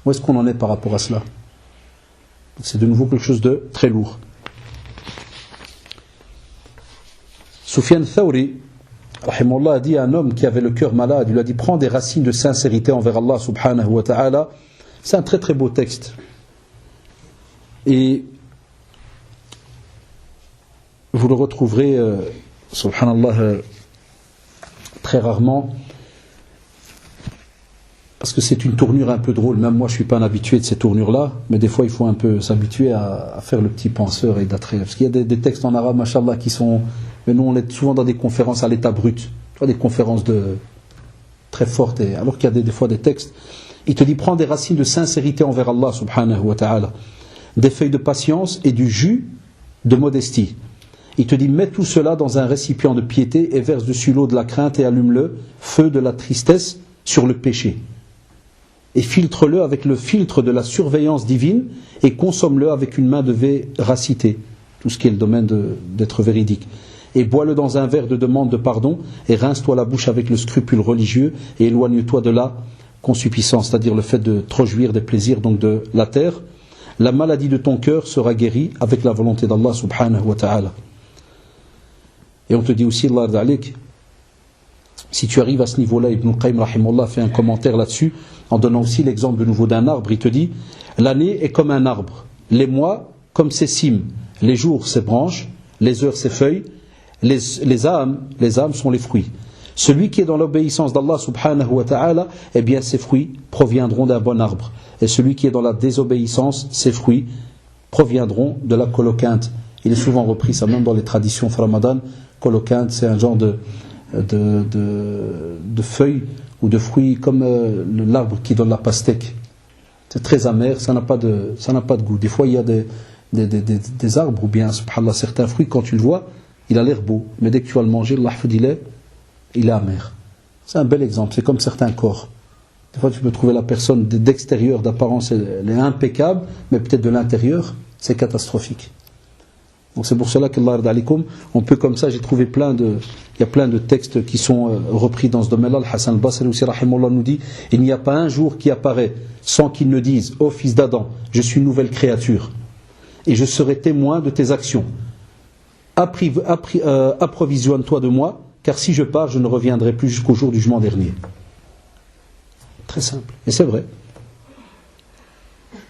où est-ce qu'on en est par rapport à cela? C'est de nouveau quelque chose de très lourd. Sufyan Thawri, rahimahullah, a dit à un homme qui avait le cœur malade, il lui a dit prends des racines de sincérité envers Allah subhanahu wa ta'ala. C'est un très très beau texte. Et vous le retrouverez, subhanallah, très rarement. Parce que c'est une tournure un peu drôle. Même moi, je ne suis pas un habitué de ces tournures-là. Mais des fois, il faut un peu s'habituer à faire le petit penseur et d'attraire. Parce qu'il y a des textes en arabe, machallah, qui sont... Mais nous, on est souvent dans des conférences à l'état brut. Des conférences très fortes. Alors qu'il y a des fois des textes. Il te dit, prends des racines de sincérité envers Allah, subhanahu wa ta'ala. Des feuilles de patience et du jus de modestie. Il te dit, mets tout cela dans un récipient de piété et verse dessus l'eau de la crainte et allume-le, feu de la tristesse sur le péché. Et filtre-le avec le filtre de la surveillance divine et consomme-le avec une main de véracité, tout ce qui est le domaine d'être véridique. Et bois-le dans un verre de demande de pardon et rince-toi la bouche avec le scrupule religieux et éloigne-toi de la concupiscence, c'est-à-dire le fait de trop jouir des plaisirs donc de la terre. La maladie de ton cœur sera guérie avec la volonté d'Allah subhanahu wa ta'ala. Et on te dit aussi, Allah d'alik, si tu arrives à ce niveau-là, Ibn al-Qayyim rahimahullah fait un commentaire là-dessus, en donnant aussi l'exemple de nouveau d'un arbre. Il te dit, l'année est comme un arbre, les mois comme ses cimes, les jours ses branches, les heures ses feuilles, les âmes sont les fruits. Celui qui est dans l'obéissance d'Allah subhanahu wa ta'ala, eh bien ses fruits proviendront d'un bon arbre. Et celui qui est dans la désobéissance, ses fruits proviendront de la coloquinte. Il est souvent repris, ça même dans les traditions ramadan. Coloquinte, c'est un genre de feuilles ou de fruits comme l'arbre qui donne la pastèque. C'est très amer, ça n'a pas de goût. Des fois il y a des arbres ou bien subhanallah, certains fruits, quand tu le vois il a l'air beau, mais dès que tu vas le manger, il est amer. C'est un bel exemple, c'est comme certains corps. Des fois tu peux trouver la personne d'extérieur, d'apparence elle est impeccable, mais peut-être de l'intérieur c'est catastrophique. Donc c'est pour cela qu'Allah radalikum, on peut comme ça, j'ai trouvé il y a plein de textes qui sont repris dans ce domaine-là. Le Hassan al-Basri aussi rahimahullah nous dit, il n'y a pas un jour qui apparaît sans qu'il ne dise, ô fils d'Adam, je suis une nouvelle créature et je serai témoin de tes actions. Approvisionne-toi de moi, car si je pars, je ne reviendrai plus jusqu'au jour du jugement dernier. Très simple, et c'est vrai.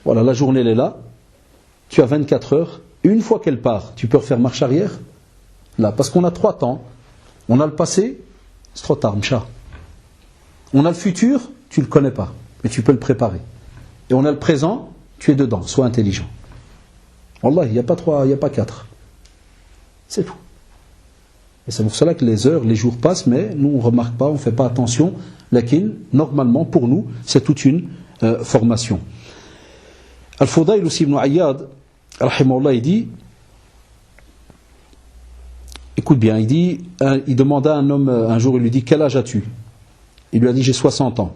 Voilà, la journée elle est là, tu as 24 heures. Une fois qu'elle part, tu peux refaire marche arrière? Là, parce qu'on a 3 temps. On a le passé, c'est trop tard, mcha. On a le futur, tu ne le connais pas, mais tu peux le préparer. Et on a le présent, tu es dedans, sois intelligent. Wallah, il n'y a pas 3, il n'y a pas 4. C'est tout. Et c'est pour cela que les heures, les jours passent, mais nous on ne remarque pas, on ne fait pas attention. Lakin, normalement, pour nous, c'est toute une formation. Al-Fudayl aussi ibn Ayyad, rahimahullah, il dit, écoute bien, il demanda à un homme un jour, il lui dit, quel âge as-tu? Il lui a dit, j'ai 60 ans.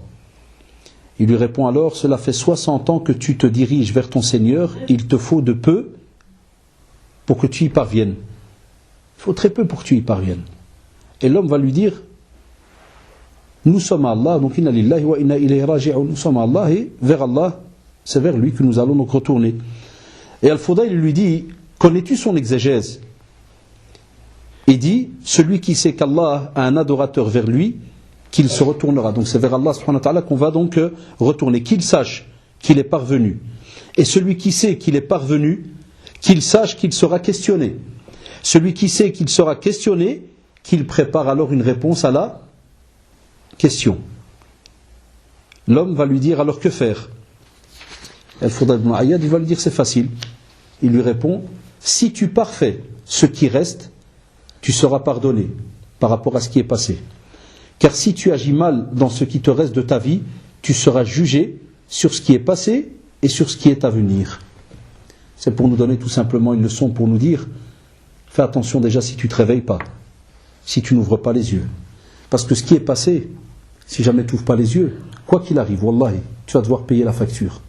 Il lui répond alors, cela fait 60 ans que tu te diriges vers ton Seigneur, il te faut de peu pour que tu y parviennes. Il faut très peu pour que tu y parviennes. Et l'homme va lui dire, nous sommes à Allah, donc inna lillahi wa inna ilayhi raji'un, nous sommes à Allah et vers Allah, c'est vers lui que nous allons donc retourner. Et Al-Fudayl lui dit, connais-tu son exégèse? Il dit, celui qui sait qu'Allah a un adorateur vers lui, qu'il se retournera. Donc c'est vers Allah subhanahu wa ta'ala qu'on va donc retourner. Qu'il sache qu'il est parvenu. Et celui qui sait qu'il est parvenu, qu'il sache qu'il sera questionné. Celui qui sait qu'il sera questionné, qu'il prépare alors une réponse à la question. L'homme va lui dire alors que faire? Al-Fudayl ibn Iyad, il va lui dire c'est facile. Il lui répond, si tu parfais ce qui reste, tu seras pardonné par rapport à ce qui est passé. Car si tu agis mal dans ce qui te reste de ta vie, tu seras jugé sur ce qui est passé et sur ce qui est à venir. C'est pour nous donner tout simplement une leçon, pour nous dire, fais attention déjà si tu ne te réveilles pas, si tu n'ouvres pas les yeux. Parce que ce qui est passé, si jamais tu n'ouvres pas les yeux, quoi qu'il arrive, wallahi, tu vas devoir payer la facture.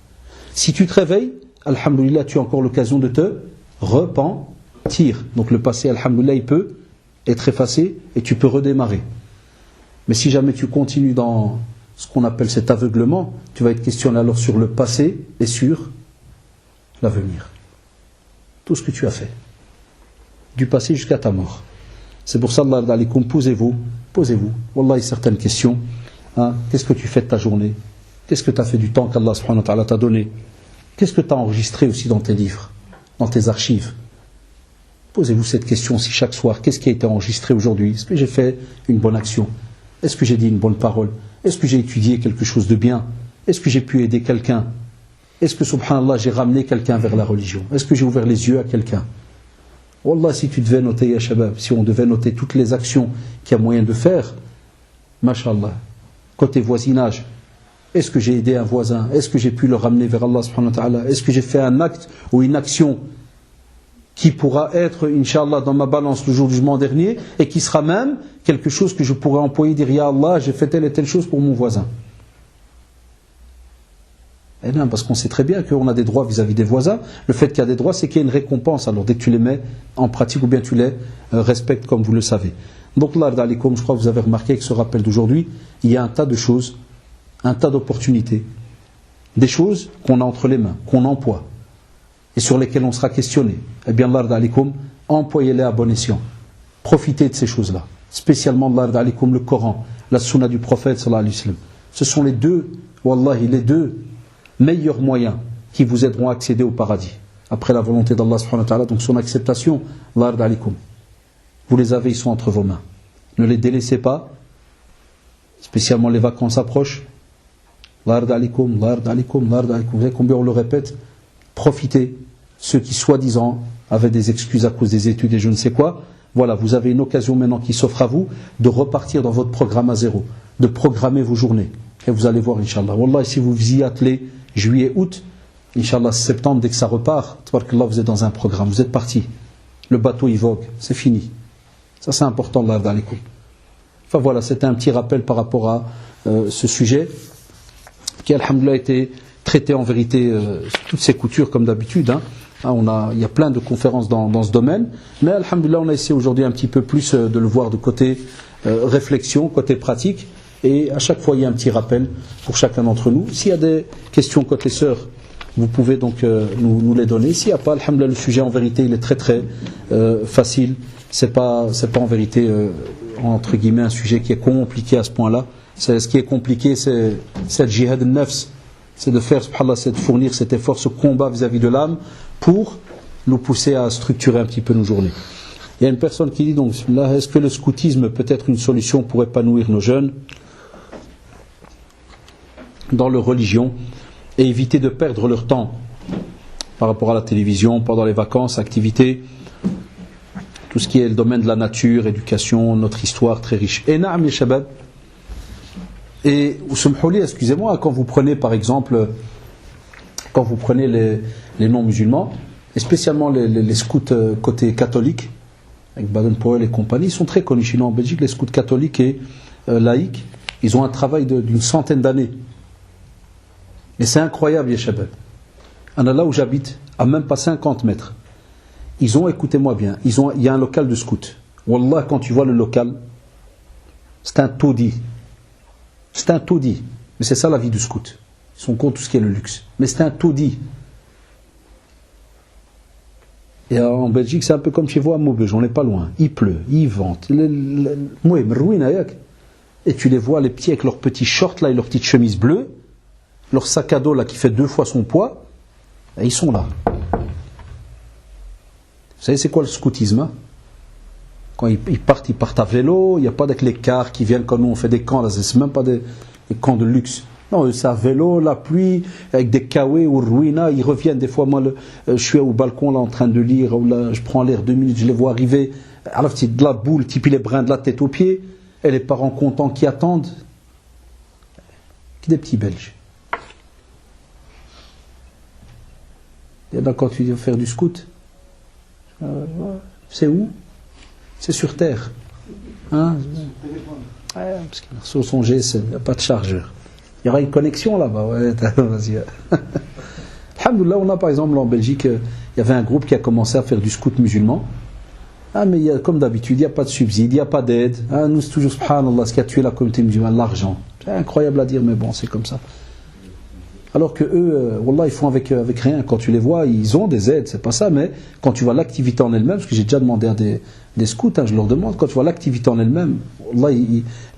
Si tu te réveilles, alhamdoulilah, tu as encore l'occasion de te repentir. Donc le passé, alhamdoulilah, il peut être effacé et tu peux redémarrer. Mais si jamais tu continues dans ce qu'on appelle cet aveuglement, tu vas être questionné alors sur le passé et sur l'avenir. Tout ce que tu as fait, du passé jusqu'à ta mort. C'est pour ça, Allah alaikum, posez-vous, wallahi, certaines questions. Qu'est-ce que tu fais de ta journée? Qu'est-ce que tu as fait du temps qu'Allah subhanahu wa ta'ala t'a donné? Qu'est-ce que tu as enregistré aussi dans tes livres, dans tes archives? Posez-vous cette question aussi chaque soir. Qu'est-ce qui a été enregistré aujourd'hui? Est-ce que j'ai fait une bonne action? Est-ce que j'ai dit une bonne parole? Est-ce que j'ai étudié quelque chose de bien? Est-ce que j'ai pu aider quelqu'un? Est-ce que, subhanallah, j'ai ramené quelqu'un vers la religion? Est-ce que j'ai ouvert les yeux à quelqu'un? Wallah, si tu devais noter, ya shabab, si on devait noter toutes les actions qu'il y a moyen de faire, mashallah, côté voisinage, est-ce que j'ai aidé un voisin? Est-ce que j'ai pu le ramener vers Allah subhanahu wa ta'ala? Est-ce que j'ai fait un acte ou une action qui pourra être, Inch'Allah, dans ma balance le jour du jugement dernier, et qui sera même quelque chose que je pourrais employer, dire, Ya Allah, j'ai fait telle et telle chose pour mon voisin. Et non, parce qu'on sait très bien qu'on a des droits vis-à-vis des voisins. Le fait qu'il y a des droits, c'est qu'il y a une récompense. Alors dès que tu les mets en pratique, ou bien tu les respectes comme vous le savez. Donc là, comme je crois que vous avez remarqué que ce rappel d'aujourd'hui, il y a un tas de choses, un tas d'opportunités, des choses qu'on a entre les mains, qu'on emploie, et sur lesquelles on sera questionné. Eh bien, Allah alikum, employez-les à bon escient. Profitez de ces choses-là. Spécialement, Allah alikum, le Coran, la sunna du prophète, sallallahu alayhi wa sallam. Ce sont les deux, wallahi, les deux meilleurs moyens qui vous aideront à accéder au paradis. Après la volonté d'Allah subhanahu wa ta'ala, donc son acceptation, Allah alikum. Vous les avez, ils sont entre vos mains. Ne les délaissez pas, spécialement les vacances approchent. Allah alikum, Allah alikum, Allah alikum. Vous savez combien on le répète? Profitez, ceux qui soi-disant avaient des excuses à cause des études et je ne sais quoi, voilà, vous avez une occasion maintenant qui s'offre à vous de repartir dans votre programme à zéro, de programmer vos journées. Et vous allez voir, Inch'Allah. Wallah, si vous vous y attelez juillet, août, Inch'Allah, septembre, dès que ça repart, tabarakallah, vous êtes dans un programme, vous êtes parti. Le bateau il vogue, c'est fini. Ça c'est important, Allah d'alikum. Enfin voilà, c'était un petit rappel par rapport à ce sujet qui, alhamdoulilah, a été traité en vérité toutes ses coutures comme d'habitude. Il y a plein de conférences dans ce domaine, mais alhamdoulilah, on a essayé aujourd'hui un petit peu plus de le voir de côté réflexion, côté pratique, et à chaque fois il y a un petit rappel pour chacun d'entre nous. S'il y a des questions côté sœurs, vous pouvez donc nous les donner. S'il n'y a pas, alhamdoulilah, le sujet en vérité il est très très facile. C'est pas en vérité entre guillemets un sujet qui est compliqué à ce point-là. Ce qui est compliqué, c'est le jihad al-nafs, c'est de faire, subhanallah, c'est de fournir cet effort, ce combat vis-à-vis de l'âme pour nous pousser à structurer un petit peu nos journées. Il y a une personne qui dit donc, est-ce que le scoutisme peut être une solution pour épanouir nos jeunes dans leur religion et éviter de perdre leur temps par rapport à la télévision, pendant les vacances, activités, tout ce qui est le domaine de la nature, éducation, notre histoire très riche. Et na'am ya shabab. Et excusez-moi, quand vous prenez par exemple, quand vous prenez les non-musulmans, et spécialement les scouts côté catholique, avec Baden-Powell et compagnie, ils sont très connus chez nous en Belgique, les scouts catholiques et laïcs, ils ont un travail d'une centaine d'années. Et c'est incroyable, ya shabab. Là où j'habite, à même pas 50 mètres, ils ont, écoutez-moi bien, il y a un local de scouts. Wallah, quand tu vois le local, C'est un taudis. C'est un taudis. Mais c'est ça la vie du scout. Ils sont contre tout ce qui est le luxe. Mais c'est un taudis. Et en Belgique, c'est un peu comme chez vous à Maubeuge, on n'est pas loin. Il pleut, il vente. Et tu les vois, les petits avec leurs petits shorts là et leurs petites chemises bleues, leur sac à dos là qui fait 2 fois son poids, et ils sont là. Vous savez, c'est quoi le scoutisme, hein? Quand ils partent à vélo, il n'y a pas avec les cars qui viennent quand nous on fait des camps, là, c'est même pas des camps de luxe. Non, c'est à vélo, la pluie, avec des kawaii ou ruina, ils reviennent. Des fois, moi, je suis au balcon là en train de lire, ou là, je prends l'air 2 minutes, je les vois arriver, à la petite de la boule, type les brins de la tête aux pieds, et les parents contents qui attendent. Des petits Belges. Et là, quand tu veux faire du scout, c'est où? C'est sur Terre. Hein? Parce qu'il sur son GSM, il n'y a pas de chargeur. Il y aura une connexion là-bas. Ouais, vas-y. Alhamdoulilah, on a par exemple en Belgique, il y avait un groupe qui a commencé à faire du scout musulman. Ah, mais il y a, comme d'habitude, il n'y a pas de subside, il n'y a pas d'aide. Ah, nous, c'est toujours, subhanallah, ce qui a tué la communauté musulmane, l'argent. C'est incroyable à dire, mais bon, c'est comme ça. Alors que eux, wallah, ils font avec rien. Quand tu les vois, ils ont des aides, c'est pas ça, mais quand tu vois l'activité en elle-même, parce que j'ai déjà demandé à des scouts, hein, je leur demande, quand tu vois l'activité en elle-même, wallah,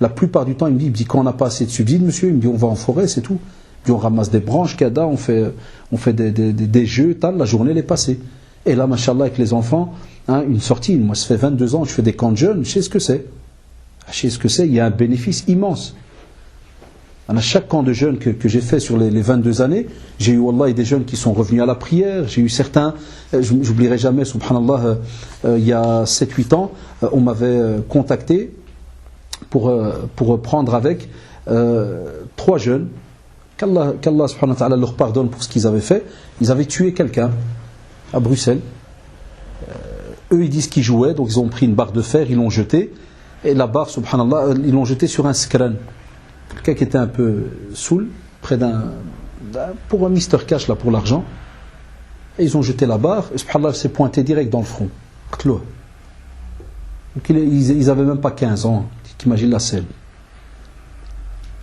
la plupart du temps, il me dit quand on n'a pas assez de subsides, monsieur, il me dit on va en forêt, c'est tout. Il dit on ramasse des branches, kada, on fait des jeux, tal, la journée elle est passée. Et là, machallah, avec les enfants, hein, une sortie, moi ça fait 22 ans, je fais des camps de jeunes, je sais ce que c'est. Je sais ce que c'est, il y a un bénéfice immense. À chaque camp de jeunes que j'ai fait sur les 22 années, j'ai eu wallah, des jeunes qui sont revenus à la prière, j'ai eu certains, j'oublierai jamais, subhanallah, il y a 7-8 ans, on m'avait contacté pour prendre avec 3 jeunes, qu'Allah subhanahu wa ta'ala leur pardonne pour ce qu'ils avaient fait. Ils avaient tué quelqu'un à Bruxelles. Eux ils disent qu'ils jouaient, donc ils ont pris une barre de fer, ils l'ont jetée, et la barre, subhanallah, ils l'ont jetée sur un scran. Quelqu'un qui était un peu saoul, près pour un Mister Cash, là, pour l'argent. Et ils ont jeté la barre, et subhanallah, s'est pointé direct dans le front. Donc ils n'avaient même pas 15 ans. T'imagines la scène.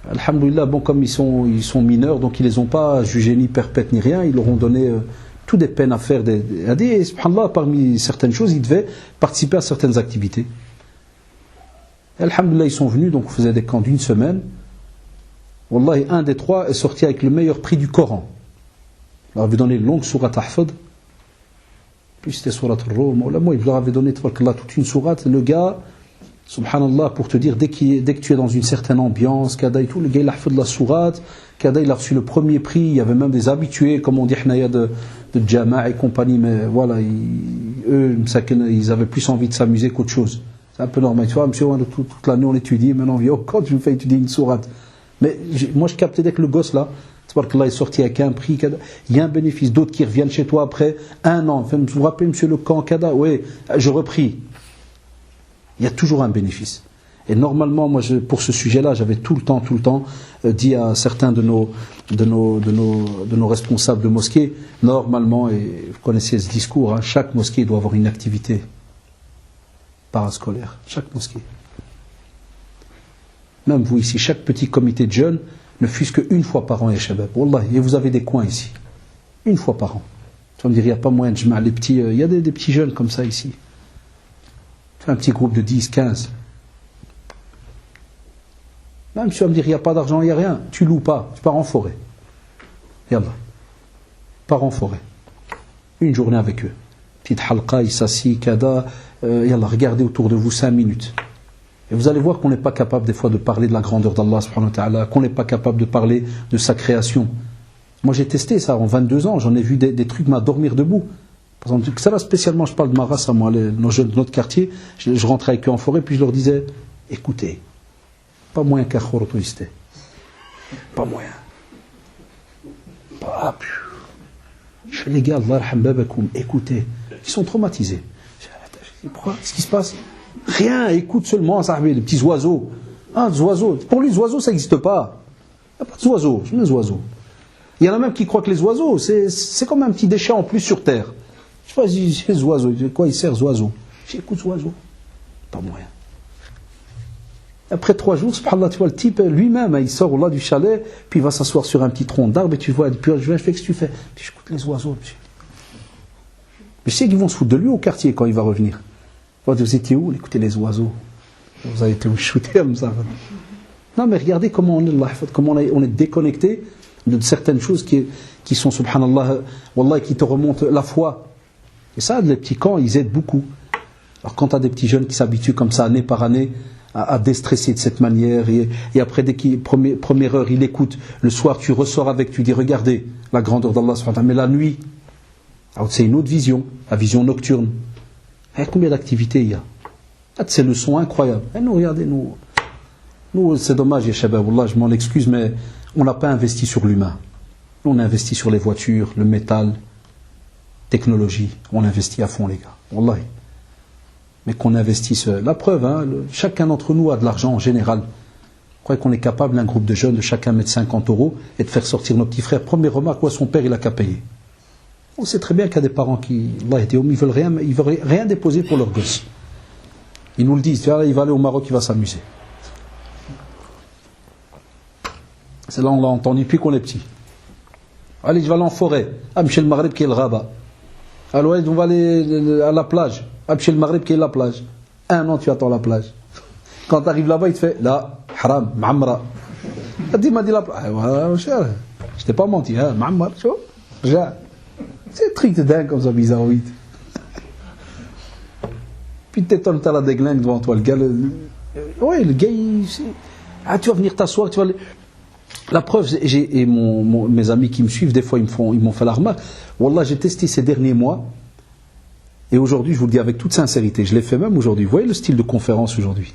Alhamdoulilah, bon, comme ils sont mineurs, donc ils ne les ont pas jugés ni perpètes ni rien, ils leur ont donné toutes des peines à faire. Et subhanallah, parmi certaines choses, ils devaient participer à certaines activités. Et alhamdoulilah, ils sont venus, donc on faisait des camps d'1 semaine. Wallahi, un des 3 est sorti avec le meilleur prix du Coran. Il leur avait donné une longue sourate Ahfad. Puis c'était sourate Rum. Moi, il leur avait donné toute une sourate. Le gars, subhanallah, pour te dire, dès que tu es dans une certaine ambiance, Kada et tout, le gars il a fait de la sourate. Kada il a reçu le premier prix. Il y avait même des habitués, comme on dit, de Jama' et compagnie. Mais voilà, eux, ils avaient plus envie de s'amuser qu'autre chose. C'est un peu normal. Tu vois, monsieur, toute l'année on étudie. Maintenant, on vient, quand je me fais étudier une sourate. Mais moi je captais dès que le gosse là, il est sorti avec un prix, il y a un bénéfice, d'autres qui reviennent chez toi après 1 an. Enfin, vous vous rappelez monsieur le camp, kada, oui, je repris. Il y a toujours un bénéfice. Et normalement, moi pour ce sujet-là, j'avais tout le temps dit à certains de nos responsables de mosquées, normalement, et vous connaissez ce discours, hein, chaque mosquée doit avoir une activité parascolaire. Chaque mosquée. Même vous ici, chaque petit comité de jeunes, ne fût-ce qu'une fois par an, ya shabab. Wallah, et vous avez des coins ici. Une fois par an. Tu vas me dire, il n'y a pas moyen de jma' les petits. Il y a des petits jeunes comme ça ici. Tu fais un petit groupe de 10, 15. Même si tu vas me dire, il n'y a pas d'argent, il n'y a rien. Tu loues pas, tu pars en forêt. Yallah. Pars en forêt. Une journée avec eux. Petite halqa, issassi, kada. Yallah, regardez autour de vous 5 minutes. Et vous allez voir qu'on n'est pas capable des fois de parler de la grandeur d'Allah subhanahu wa ta'ala, qu'on n'est pas capable de parler de sa création. Moi j'ai testé ça en 22 ans, j'en ai vu des trucs m'adormir debout. Par exemple, ça là spécialement, je parle de ma race à moi, nos jeunes de notre quartier, je rentrais avec eux en forêt, puis je leur disais, écoutez, pas moyen qu'un khorotoïste. Pas moyen. Pas je fais les gars, Allah yarham babakoum, écoutez, ils sont traumatisés. Pourquoi? Qu'est-ce qui se passe? Rien, écoute seulement, ça, les petits oiseaux. Ah, des oiseaux. Pour lui, les oiseaux, ça n'existe pas. Il n'y a pas d'oiseaux. C'est des oiseaux. Il y en a même qui croient que les oiseaux, c'est comme un petit déchet en plus sur Terre. Je sais pas, les oiseaux, de quoi ils servent, les oiseaux? J'écoute les oiseaux. Pas moyen. Après 3 jours, subhanallah, tu vois le type lui-même, il sort là du chalet, puis il va s'asseoir sur un petit tronc d'arbre, et tu vois, puis je fais, qu'est-ce que tu fais? Puis j'écoute les oiseaux. Mais je sais qu'ils vont se foutre de lui au quartier quand il va revenir. Vous étiez où? Écoutez les oiseaux. Vous avez été où shooter comme ça. Non, mais regardez comment on est, comment on est déconnecté de certaines choses qui sont, subhanallah, wallah, qui te remontent la foi. Et ça, les petits camps, ils aident beaucoup. Alors quand tu as des petits jeunes qui s'habituent comme ça, année par année, à déstresser de cette manière, et après, dès qu'il première heure, il écoute, le soir, tu ressors avec, tu dis, regardez, la grandeur d'Allah, mais la nuit, c'est une autre vision, la vision nocturne. Et combien d'activités il y a? C'est le son incroyable. Et nous, regardez, nous c'est dommage, ya shabab, wallah, je m'en excuse, mais on n'a pas investi sur l'humain. Nous, on a investi sur les voitures, le métal, technologie. On investit à fond, les gars. Wallahi. Mais qu'on investisse. La preuve, chacun d'entre nous a de l'argent en général. Vous croyez qu'on est capable, un groupe de jeunes, de chacun mettre 50 € et de faire sortir nos petits frères? Première remarque, son père, il a qu'à payer. On sait très bien qu'il y a des parents qui, Allah, ils veulent rien déposer pour leurs gosses. Ils nous le disent, il va aller au Maroc, il va s'amuser. C'est là on l'a entendu depuis qu'on est petit. Allez, je vais aller en forêt. Chez le Maghreb qui est le Rabat. Alors, on va aller à la plage. Chez le Maghreb qui est la plage. 1 an, tu attends la plage. Quand tu arrives là-bas, il te fait là, haram, ma'amra. Il m'a dit la plage. Je t'ai pas menti, ma'amra, tu vois. C'est un truc de dingue comme ça, bizarroïde. Puis t'étonnes, t'as la déglingue devant toi. Le gars, le gars, tu vas venir t'asseoir, tu vas. La preuve, mes amis qui me suivent, des fois, ils m'ont fait la remarque. Wallah, j'ai testé ces derniers mois. Et aujourd'hui, je vous le dis avec toute sincérité, je l'ai fait même aujourd'hui. Vous voyez le style de conférence aujourd'hui?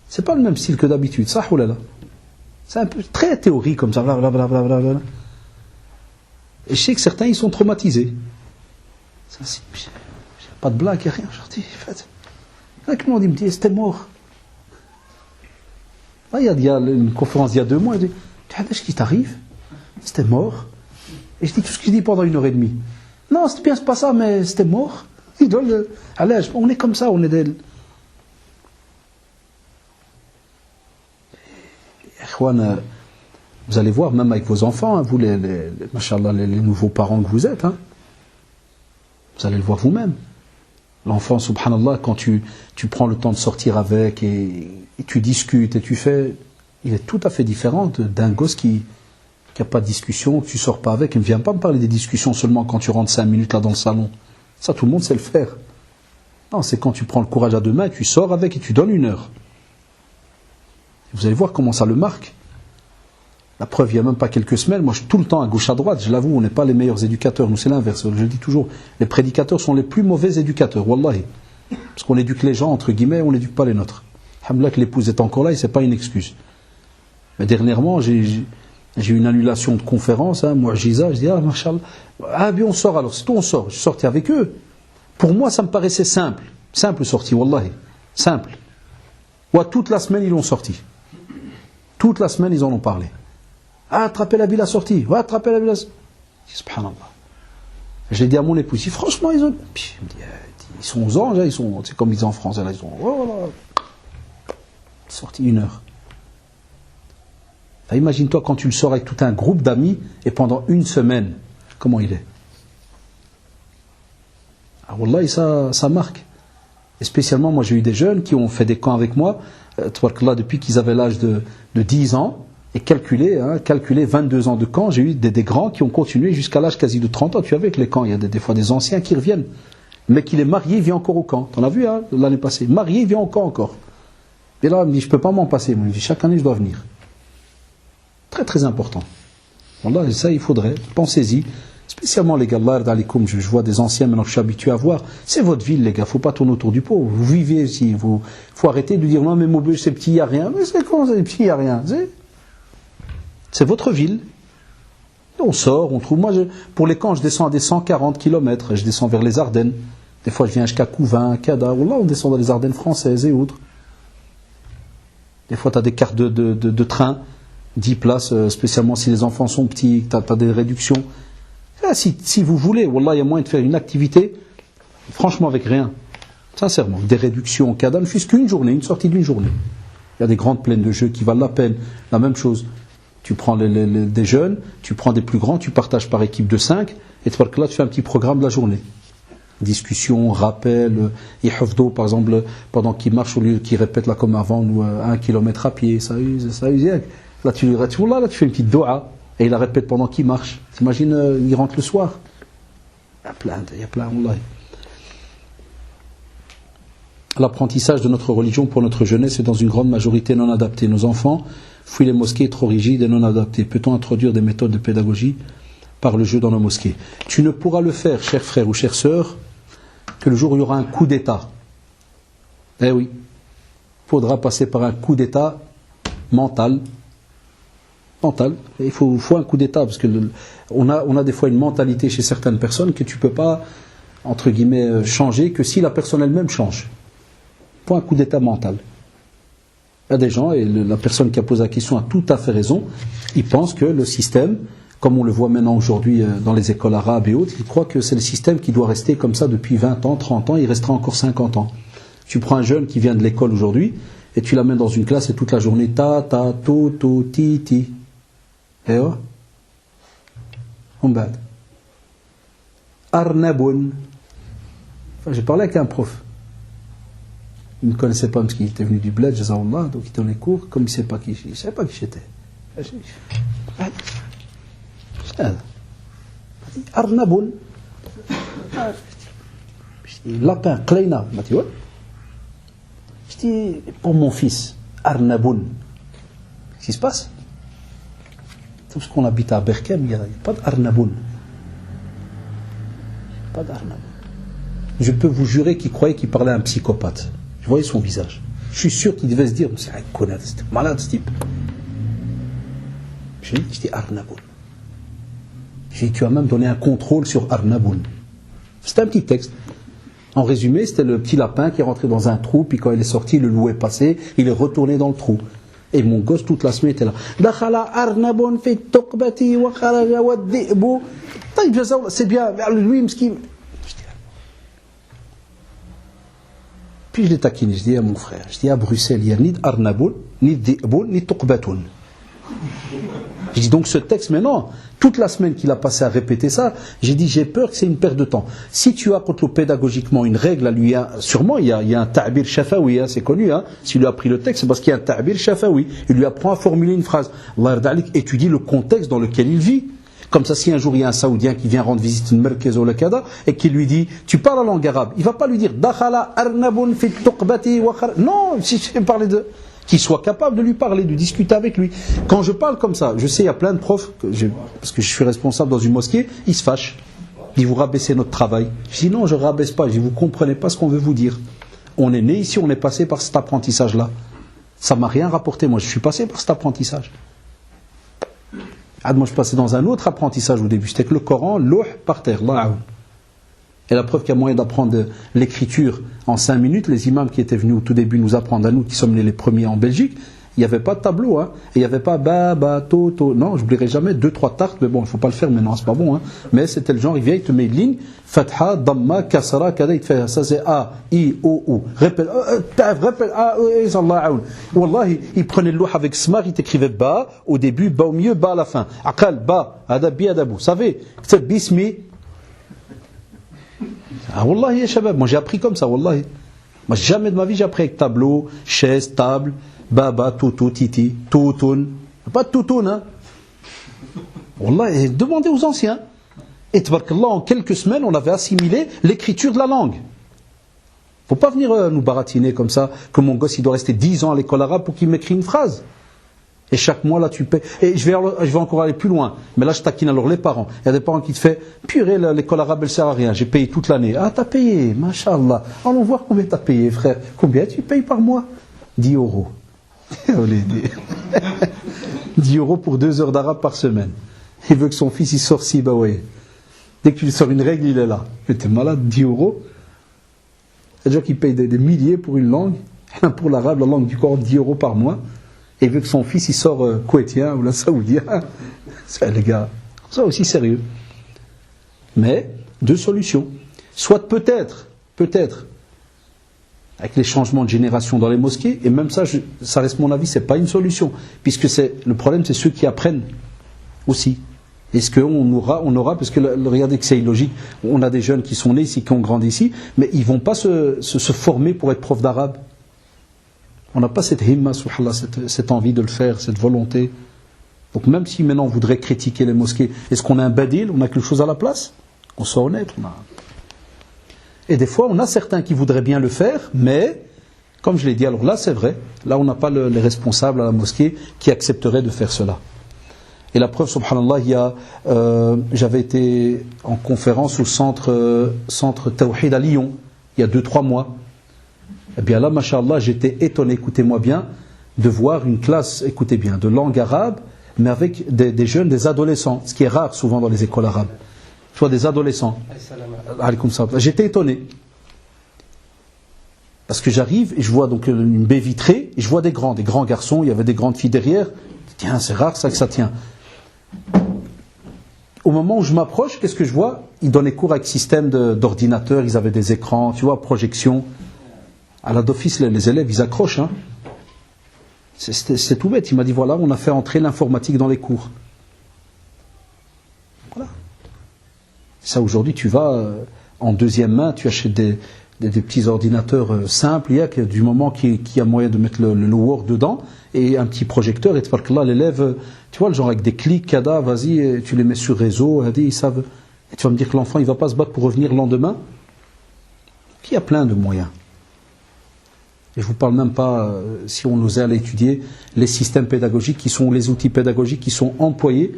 C'est pas le même style que d'habitude, ça, oulala. C'est un peu très théorique comme ça, blablabla. Et je sais que certains, ils sont traumatisés. Ça, c'est pas de blague, il n'y a rien aujourd'hui. Il y en a qui m'ont dit, c'était mort. Là, il y a une conférence il y a 2 mois, il dit, qu'est-ce qui t'arrive? C'était mort. Et je dis tout ce que je dis pendant 1h30. Non, c'était bien, c'est pas ça, mais c'était mort. Allez, on est comme ça, on est des... Vous allez voir, même avec vos enfants, vous, machallah, les nouveaux parents que vous êtes, vous allez le voir vous-même. L'enfant, subhanallah, quand tu prends le temps de sortir avec et tu discutes et tu fais, il est tout à fait différent d'un gosse qui n'a pas de discussion, que tu sors pas avec. Il ne vient pas me parler des discussions seulement quand tu rentres 5 minutes là dans le salon. Ça, tout le monde sait le faire. Non, c'est quand tu prends le courage à 2 mains, tu sors avec et tu donnes 1 heure. Vous allez voir comment ça le marque. La preuve, il n'y a même pas quelques semaines, moi je suis tout le temps à gauche à droite, je l'avoue, on n'est pas les meilleurs éducateurs, nous c'est l'inverse, je le dis toujours, les prédicateurs sont les plus mauvais éducateurs, wallahi. Parce qu'on éduque les gens, entre guillemets, on n'éduque pas les nôtres. Alhamdoulilah que l'épouse est encore là et ce n'est pas une excuse. Mais dernièrement, j'ai eu une annulation de conférence, moi Giza, je dis, mashallah, bien on sort alors, c'est tout, on sort, je sortais avec eux. Pour moi, ça me paraissait simple sortie, wallahi, simple. Ouais, toute la semaine, ils l'ont sorti. Toute la semaine, ils en ont parlé. Attrapez la bille à sortie. Attrapez la bille à sortie. Subhanallah. J'ai dit à mon épouse, franchement, ils sont aux anges, c'est comme ils disent en français, là, ils sont, sorti 1 heure. Enfin, imagine-toi quand tu le sors avec tout un groupe d'amis et pendant 1 semaine, comment il est. Ah, wallahi, ça marque. Et spécialement, moi, j'ai eu des jeunes qui ont fait des camps avec moi, depuis qu'ils avaient l'âge de 10 ans, et calculé 22 ans de camp, j'ai eu des grands qui ont continué jusqu'à l'âge quasi de 30 ans. Tu vois, avec les camps, il y a des fois des anciens qui reviennent. Mais qu'il est marié, il vient encore au camp. T'en as vu, l'année passée. Marié, il vient encore. Et là, il me dit, je ne peux pas m'en passer. Il me dit, chaque année, je dois venir. Très, très important. Voilà, ça, il faudrait. Pensez-y. Spécialement les gars, je vois des anciens maintenant que je suis habitué à voir. C'est votre ville, les gars. Il ne faut pas tourner autour du pot. Vous vivez ici. Il faut arrêter de dire, non, mais Maubeuge, c'est petit, il n'y a rien. Mais c'est comment c'est petit, il n'y a rien. C'est votre ville. On sort, on trouve. Moi, pour les camps, je descends à des 140 km. Je descends vers les Ardennes. Des fois, je viens jusqu'à Couvin, Cada. Là, on descend dans les Ardennes françaises et autres. Des fois, tu as des cartes de train, 10 places, spécialement si les enfants sont petits, tu as des réductions. Là, si vous voulez, wallah, il y a moyen de faire une activité, franchement, avec rien. Sincèrement, des réductions, Cada, ne fût-ce qu'une journée, une sortie d'une journée. Il y a des grandes plaines de jeux qui valent la peine. La même chose. Tu prends des jeunes, tu prends des plus grands, tu partages par équipe de 5, et tu fais un petit programme de la journée. Discussion, rappel, ihfdo par exemple, pendant qu'il marche au lieu qu'il répète là comme avant, ou 1 kilomètre à pied, ça use. Là tu fais une petite doha, et il la répète pendant qu'il marche. T'imagines, il rentre le soir. Il y a plein, wallahi. L'apprentissage de notre religion pour notre jeunesse est dans une grande majorité non adapté. Nos enfants fuient les mosquées trop rigides et non adaptées. Peut-on introduire des méthodes de pédagogie par le jeu dans nos mosquées? Tu ne pourras le faire, cher frère ou chère sœur, que le jour où il y aura un coup d'État. Eh oui, il faudra passer par un coup d'État mental. Il faut un coup d'État, parce que on a des fois une mentalité chez certaines personnes que tu ne peux pas, entre guillemets, changer, que si la personne elle-même change. Il faut un coup d'État mental. Il y a des gens, et la personne qui a posé la question a tout à fait raison, ils pensent que le système, comme on le voit maintenant aujourd'hui dans les écoles arabes et autres, ils croient que c'est le système qui doit rester comme ça depuis 20 ans, 30 ans, il restera encore 50 ans. Tu prends un jeune qui vient de l'école aujourd'hui, et tu l'amènes dans une classe et toute la journée, ti. Et oh, Umbad. Arnaboun. J'ai parlé avec un prof. Il ne me connaissait pas parce qu'il était venu du bled, Jazakallah, donc il donnait cours, comme il ne savait pas qui j'étais. Arnaboun. Lapin, Kleina. Je dis, pour mon fils, Arnaboun. Qu'est-ce qui se passe? Parce qu'on habite à Berkem, il n'y a pas d'Arnaboun. Pas d'Arnaboun. Je peux vous jurer qu'il croyait qu'il parlait à un psychopathe. Je voyais son visage. Je suis sûr qu'il devait se dire, c'est un connard, c'est malade ce type. Je dis Arnaboun. J'ai dit, tu as même donné un contrôle sur Arnaboun. C'était un petit texte. En résumé, c'était le petit lapin qui est rentré dans un trou, puis quand il est sorti, le loup est passé, il est retourné dans le trou. Et mon gosse, toute la semaine, était là. C'est bien, lui, m'skin. Puis je l'ai taquiné, je dis à mon frère, je dis à Bruxelles, il n'y a ni d'Arnaboun, ni d'I'boun, ni Tuqbatoun. Je dis donc ce texte maintenant, toute la semaine qu'il a passé à répéter ça, j'ai dit j'ai peur que c'est une perte de temps. Si tu as contre pédagogiquement une règle à lui, sûrement il y a un ta'bir shafawi, c'est connu, s'il lui a pris le texte, c'est parce qu'il y a un ta'bir shafawi, il lui apprend à formuler une phrase. Allah étudie le contexte dans lequel il vit. Comme ça, si un jour il y a un Saoudien qui vient rendre visite à une merkez ou le kada et qui lui dit tu parles la langue arabe, il ne va pas lui dire dakhala arnabun fi tuqbati wa khar. Non, si je vais parler de. Qu'il soit capable de lui parler, de discuter avec lui. Quand je parle comme ça, je sais, il y a plein de profs, parce que je suis responsable dans une mosquée, ils se fâchent. Ils disent, vous rabaissez notre travail. Je dis, non, je ne rabaisse pas. Je dis, vous ne comprenez pas ce qu'on veut vous dire. On est né ici, on est passé par cet apprentissage-là. Ça ne m'a rien rapporté. Moi, je suis passé par cet apprentissage. Moi, je suis passé dans un autre apprentissage au début. C'était que le Coran, l'ouh, par terre. Et la preuve qu'il y a moyen d'apprendre l'écriture en 5 minutes, les imams qui étaient venus au tout début nous apprendre à nous, qui sommes les premiers en Belgique, il n'y avait pas de tableau, et il n'y avait pas to. Non, j'oublierai jamais 2-3 tartes, mais bon, il ne faut pas le faire maintenant, c'est pas bon, Mais c'était le genre, il vient, il te met une ligne, fatha, damma, kasra, kada, il te fait ça, c'est A, I, O, U. Répète, A, Wallahi, il prenait le louh avec smar, il t'écrivait ba au début, ba au milieu, ba à la fin. Aqal, ba, adabi, adabou. Vous savez, c'est bismi. Ah wallahi ya shabab, moi j'ai appris comme ça, wallahi. Moi jamais de ma vie j'ai appris avec tableau, chaise, table, baba, toto, titi, toutoun. Pas de toutoun, Wallahi, demandez aux anciens. Et tabarakallah, en quelques semaines, on avait assimilé l'écriture de la langue. Faut pas venir nous baratiner comme ça, que mon gosse il doit rester 10 ans à l'école arabe pour qu'il m'écrit une phrase. Et chaque mois, là, tu payes. Et je vais encore aller plus loin. Mais là, je taquine alors les parents. Il y a des parents qui te font purée, l'école arabe, elle sert à rien. J'ai payé toute l'année. Ah, t'as payé, mashallah. Allons voir combien t'as payé, frère. Combien tu payes par mois? 10 €. 10 € pour 2 heures d'arabe par semaine. Il veut que son fils, il sort Sibawayh. Dès que tu lui sors une règle, il est là. Mais t'es malade, 10 €. C'est des gens qui payent des milliers pour une langue. Pour l'arabe, la langue du Coran, 10 € par mois. Et vu que son fils il sort koweïtien ou la saoudien, c'est les gars, ça aussi sérieux. Mais deux solutions. Soit peut-être, avec les changements de génération dans les mosquées, et même ça, ça reste mon avis, c'est pas une solution, puisque le problème, c'est ceux qui apprennent aussi. Est-ce qu'on aura, parce que regardez que c'est illogique, on a des jeunes qui sont nés ici, qui ont grandi ici, mais ils vont pas se former pour être prof d'arabe. On n'a pas cette himma, subhanallah, cette envie de le faire, cette volonté. Donc même si maintenant on voudrait critiquer les mosquées, est-ce qu'on a un badil, on a quelque chose à la place? On soit honnête. Et des fois, on a certains qui voudraient bien le faire, mais, comme je l'ai dit, alors là c'est vrai, là on n'a pas les responsables à la mosquée qui accepteraient de faire cela. Et la preuve, subhanallah, j'avais été en conférence au centre Tawhid à Lyon, il y a 2-3 mois. Eh bien là, mashallah, j'étais étonné, écoutez-moi bien, de voir une classe, écoutez bien, de langue arabe, mais avec des jeunes, des adolescents, ce qui est rare souvent dans les écoles arabes. Soit des adolescents. J'étais étonné. Parce que j'arrive et je vois donc une baie vitrée, et je vois des grands garçons, il y avait des grandes filles derrière. Tiens, c'est rare ça que ça tient. Au moment où je m'approche, qu'est-ce que je vois? Ils donnaient cours avec système d'ordinateur, ils avaient des écrans, tu vois, projection. À la d'office, les élèves, ils accrochent. Hein. C'est tout bête. Il m'a dit, voilà, on a fait entrer l'informatique dans les cours. Voilà. Ça, aujourd'hui, tu vas en deuxième main, tu achètes des petits ordinateurs simples. Il y a du moment qu'il y a moyen de mettre le Word dedans et un petit projecteur. Et là, l'élève, tu vois, le genre avec des clics, cada, vas-y, tu les mets sur réseau, ils savent. Et tu vas me dire que l'enfant, il ne va pas se battre pour revenir le lendemain. Il y a plein de moyens. Et je ne vous parle même pas, si on osait aller étudier, les systèmes pédagogiques qui sont, les outils pédagogiques qui sont employés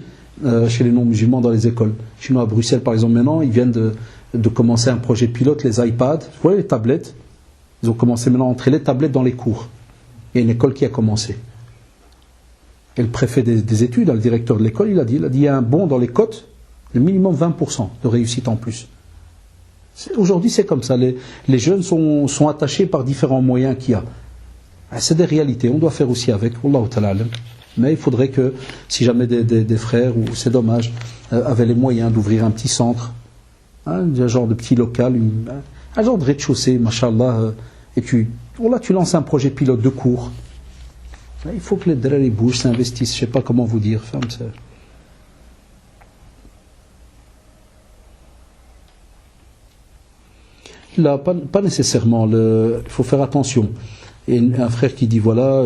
chez les non-musulmans dans les écoles. Chez nous à Bruxelles, par exemple, maintenant, ils viennent de commencer un projet pilote, les iPads, vous voyez les tablettes. Ils ont commencé maintenant à entrer les tablettes dans les cours. Il y a une école qui a commencé. Et le préfet des études, le directeur de l'école, il a dit, il y a un bond dans les cotes, le minimum 20% de réussite en plus. Aujourd'hui, c'est comme ça. Les jeunes sont attachés par différents moyens qu'il y a. C'est des réalités. On doit faire aussi avec. Wallahu ta'ala alam. Mais il faudrait que, si jamais des frères, ou c'est dommage, avaient les moyens d'ouvrir un petit centre, un genre de petit local, un genre de rez-de-chaussée, mashallah, et tu lances un projet pilote de cours. Il faut que les drari bougent, s'investissent. Je ne sais pas comment vous dire. Là, pas nécessairement. Il faut faire attention. Et un frère qui dit, voilà,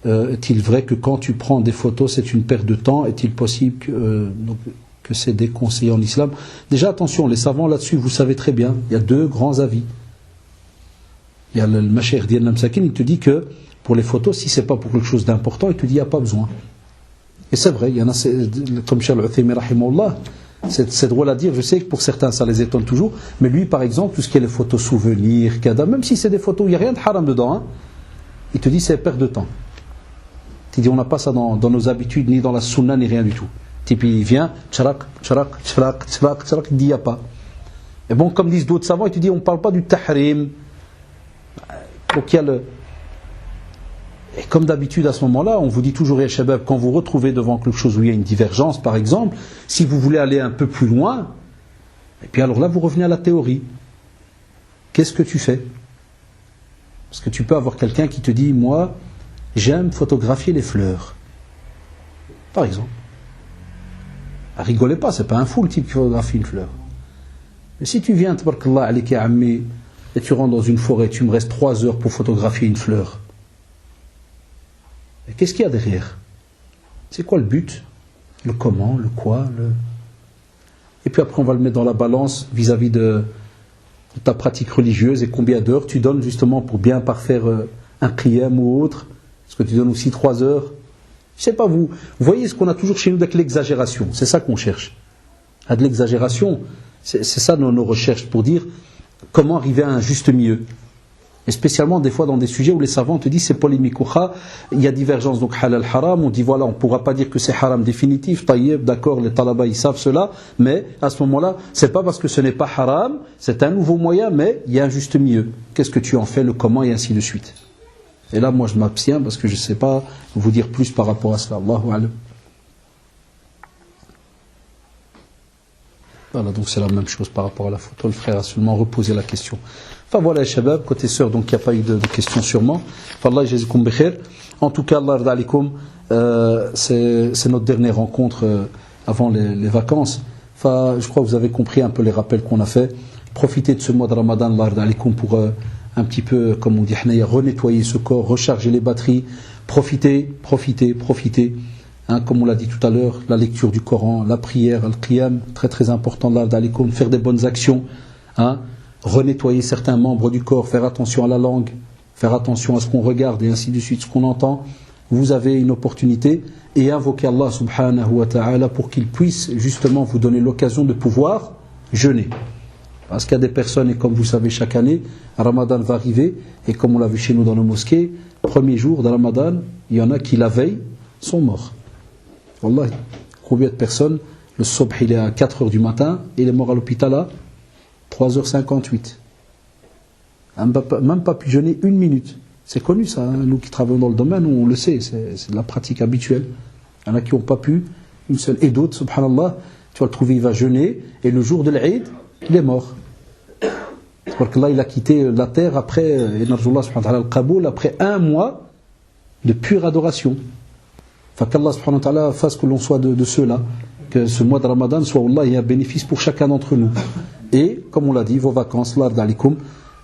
est-il vrai que quand tu prends des photos, c'est une perte de temps? Est-il possible que c'est déconseillé en islam? Déjà, attention, les savants là-dessus, vous savez très bien, il y a 2 grands avis. Il y a le Mashaykh Diyan Namsakin, il te dit que pour les photos, si c'est pas pour quelque chose d'important, il te dit, il n'y a pas besoin. Et c'est vrai, il y en a, comme Cheikh Al-Uthaymi rahimahullah, c'est drôle à dire, je sais que pour certains ça les étonne toujours, mais lui par exemple, tout ce qui est les photos souvenirs, kada, même si c'est des photos où il n'y a rien de haram dedans, il te dit c'est perte de temps. Il dit on n'a pas ça dans nos habitudes, ni dans la sunna, ni rien du tout. Et puis il vient, tcharak, il dit il n'y a pas. Et bon, comme disent d'autres savants, il te dit on ne parle pas du tahrim. Donc il y a Et comme d'habitude à ce moment-là, on vous dit toujours, ya shabab, quand vous retrouvez devant quelque chose où il y a une divergence, par exemple, si vous voulez aller un peu plus loin, et puis alors là vous revenez à la théorie. Qu'est-ce que tu fais? Parce que tu peux avoir quelqu'un qui te dit, moi, j'aime photographier les fleurs. Par exemple. Rigolez pas, c'est pas un fou le type qui photographie une fleur. Mais si tu viens, tabarakallah alayka ya ammi, et tu rentres dans une forêt, tu me restes 3 heures pour photographier une fleur. Et qu'est-ce qu'il y a derrière? C'est quoi le but? Le comment, le quoi, Et puis après on va le mettre dans la balance vis-à-vis de ta pratique religieuse et combien d'heures tu donnes justement pour bien parfaire un qiyam ou autre. Est-ce que tu donnes aussi 3 heures? Je sais pas vous. Vous voyez ce qu'on a toujours chez nous avec l'exagération. C'est ça qu'on cherche. À de l'exagération, c'est ça nos recherches pour dire comment arriver à un juste milieu. Et spécialement des fois dans des sujets où les savants te disent c'est polémique, il y a divergence, donc halal haram, on dit voilà, on ne pourra pas dire que c'est haram définitif, taïeb, d'accord, les talabas ils savent cela, mais à ce moment-là, c'est pas parce que ce n'est pas haram, c'est un nouveau moyen, mais il y a un juste milieu. Qu'est-ce que tu en fais, le comment et ainsi de suite. Et là moi je m'abstiens parce que je ne sais pas vous dire plus par rapport à cela. Allahu a'lam. Voilà, donc c'est la même chose par rapport à la photo. Le frère a seulement reposé la question. Enfin voilà, Shabab, côté sœur, donc il n'y a pas eu de questions sûrement. Fallah yajazikum bi khair. En tout cas, Allah yarda alikum, c'est notre dernière rencontre avant les vacances. Enfin, je crois que vous avez compris un peu les rappels qu'on a fait. Profitez de ce mois de Ramadan, Allah yarda alikum, pour un petit peu, comme on dit, renettoyer ce corps, recharger les batteries. Profitez. Hein, comme on l'a dit tout à l'heure, la lecture du Coran, la prière, le qiyam, très très important, Allah yarda alikum, faire des bonnes actions. Hein, renettoyer certains membres du corps, faire attention à la langue, faire attention à ce qu'on regarde et ainsi de suite, ce qu'on entend. Vous avez une opportunité et invoquez Allah subhanahu wa ta'ala pour qu'il puisse justement vous donner l'occasion de pouvoir jeûner. Parce qu'il y a des personnes, et comme vous savez chaque année, Ramadan va arriver, et comme on l'a vu chez nous dans nos mosquées, premier jour de Ramadan, il y en a qui la veille sont morts. Wallah, combien de personnes, le subh il est à 4h du matin, et il est mort à l'hôpital à 3h58. Même pas pu jeûner une minute. C'est connu ça, hein. Nous qui travaillons dans le domaine, on le sait, c'est de la pratique habituelle. Il y en a qui n'ont pas pu, une seule. Et d'autres, subhanallah, tu vas le trouver, il va jeûner, et le jour de l'Eid, il est mort. Parce que là, il a quitté la terre après, après 1 mois de pure adoration. Enfin, qu'Allah subhanahu wa ta'ala fasse que l'on soit de ceux-là, que ce mois de Ramadan soit, Allah, il y a un bénéfice pour chacun d'entre nous. Et, comme on l'a dit, vos vacances, l'ard alikum,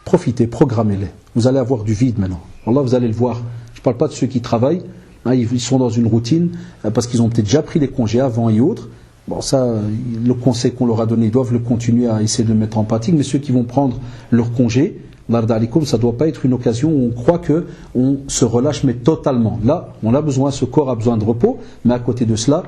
profitez, programmez-les. Vous allez avoir du vide maintenant. Allah, vous allez le voir. Je ne parle pas de ceux qui travaillent, hein, ils sont dans une routine, parce qu'ils ont peut-être déjà pris les congés avant et autres. Bon, ça, le conseil qu'on leur a donné, ils doivent le continuer à essayer de le mettre en pratique, mais ceux qui vont prendre leur congé, l'ard alikum, ça ne doit pas être une occasion où on croit qu'on se relâche, mais totalement. Là, on a besoin, ce corps a besoin de repos, mais à côté de cela,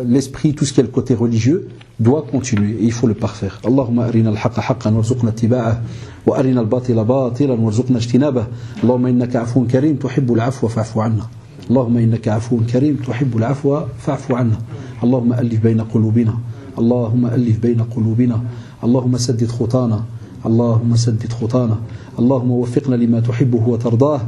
l'esprit, tout ce qui est le côté religieux, doit continuer, et il faut le parfaire. Allahumma arina al-haqqa haqqan warzuqna ittiba'ah, wa arina al-batila batilan warzuqna ijtinabah. Allahumma innaka afoun karim, tuhibbul afwa fa'fu anna. اللهم إنك عفو كريم تحب العفو فاعف عنا اللهم ألف بين قلوبنا اللهم ألف بين قلوبنا اللهم سدد خطانا اللهم سدد خطانا اللهم وفقنا لما تحبه وترضاه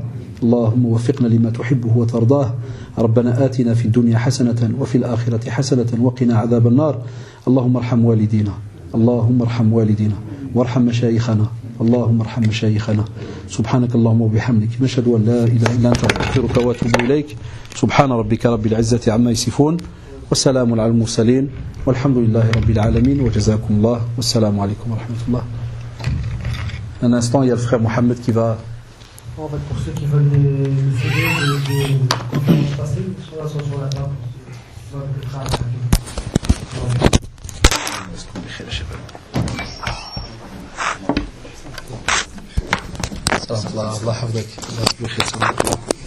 اللهم وفقنا لما تحبه وترضاه ربنا آتنا في الدنيا حسنة وفي الآخرة حسنة وقنا عذاب النار اللهم ارحم والدينا اللهم ارحم والدينا وارحم مشايخنا اللهم ارحم مشايخنا سبحانك اللهم وبحمدك نشهد أن لا إله إلا أنت نستغفرك ونتوب إليك سبحان ربك رب العزة عما يصفون والسلام على المرسلين والحمد لله رب العالمين وجزاكم الله والسلام عليكم ورحمة الله. Un instant, il y a le frère Mohamed qui va... En fait, pour ceux qui veulent le CD, de passer sur la table. الله يحفظك الله يحفظك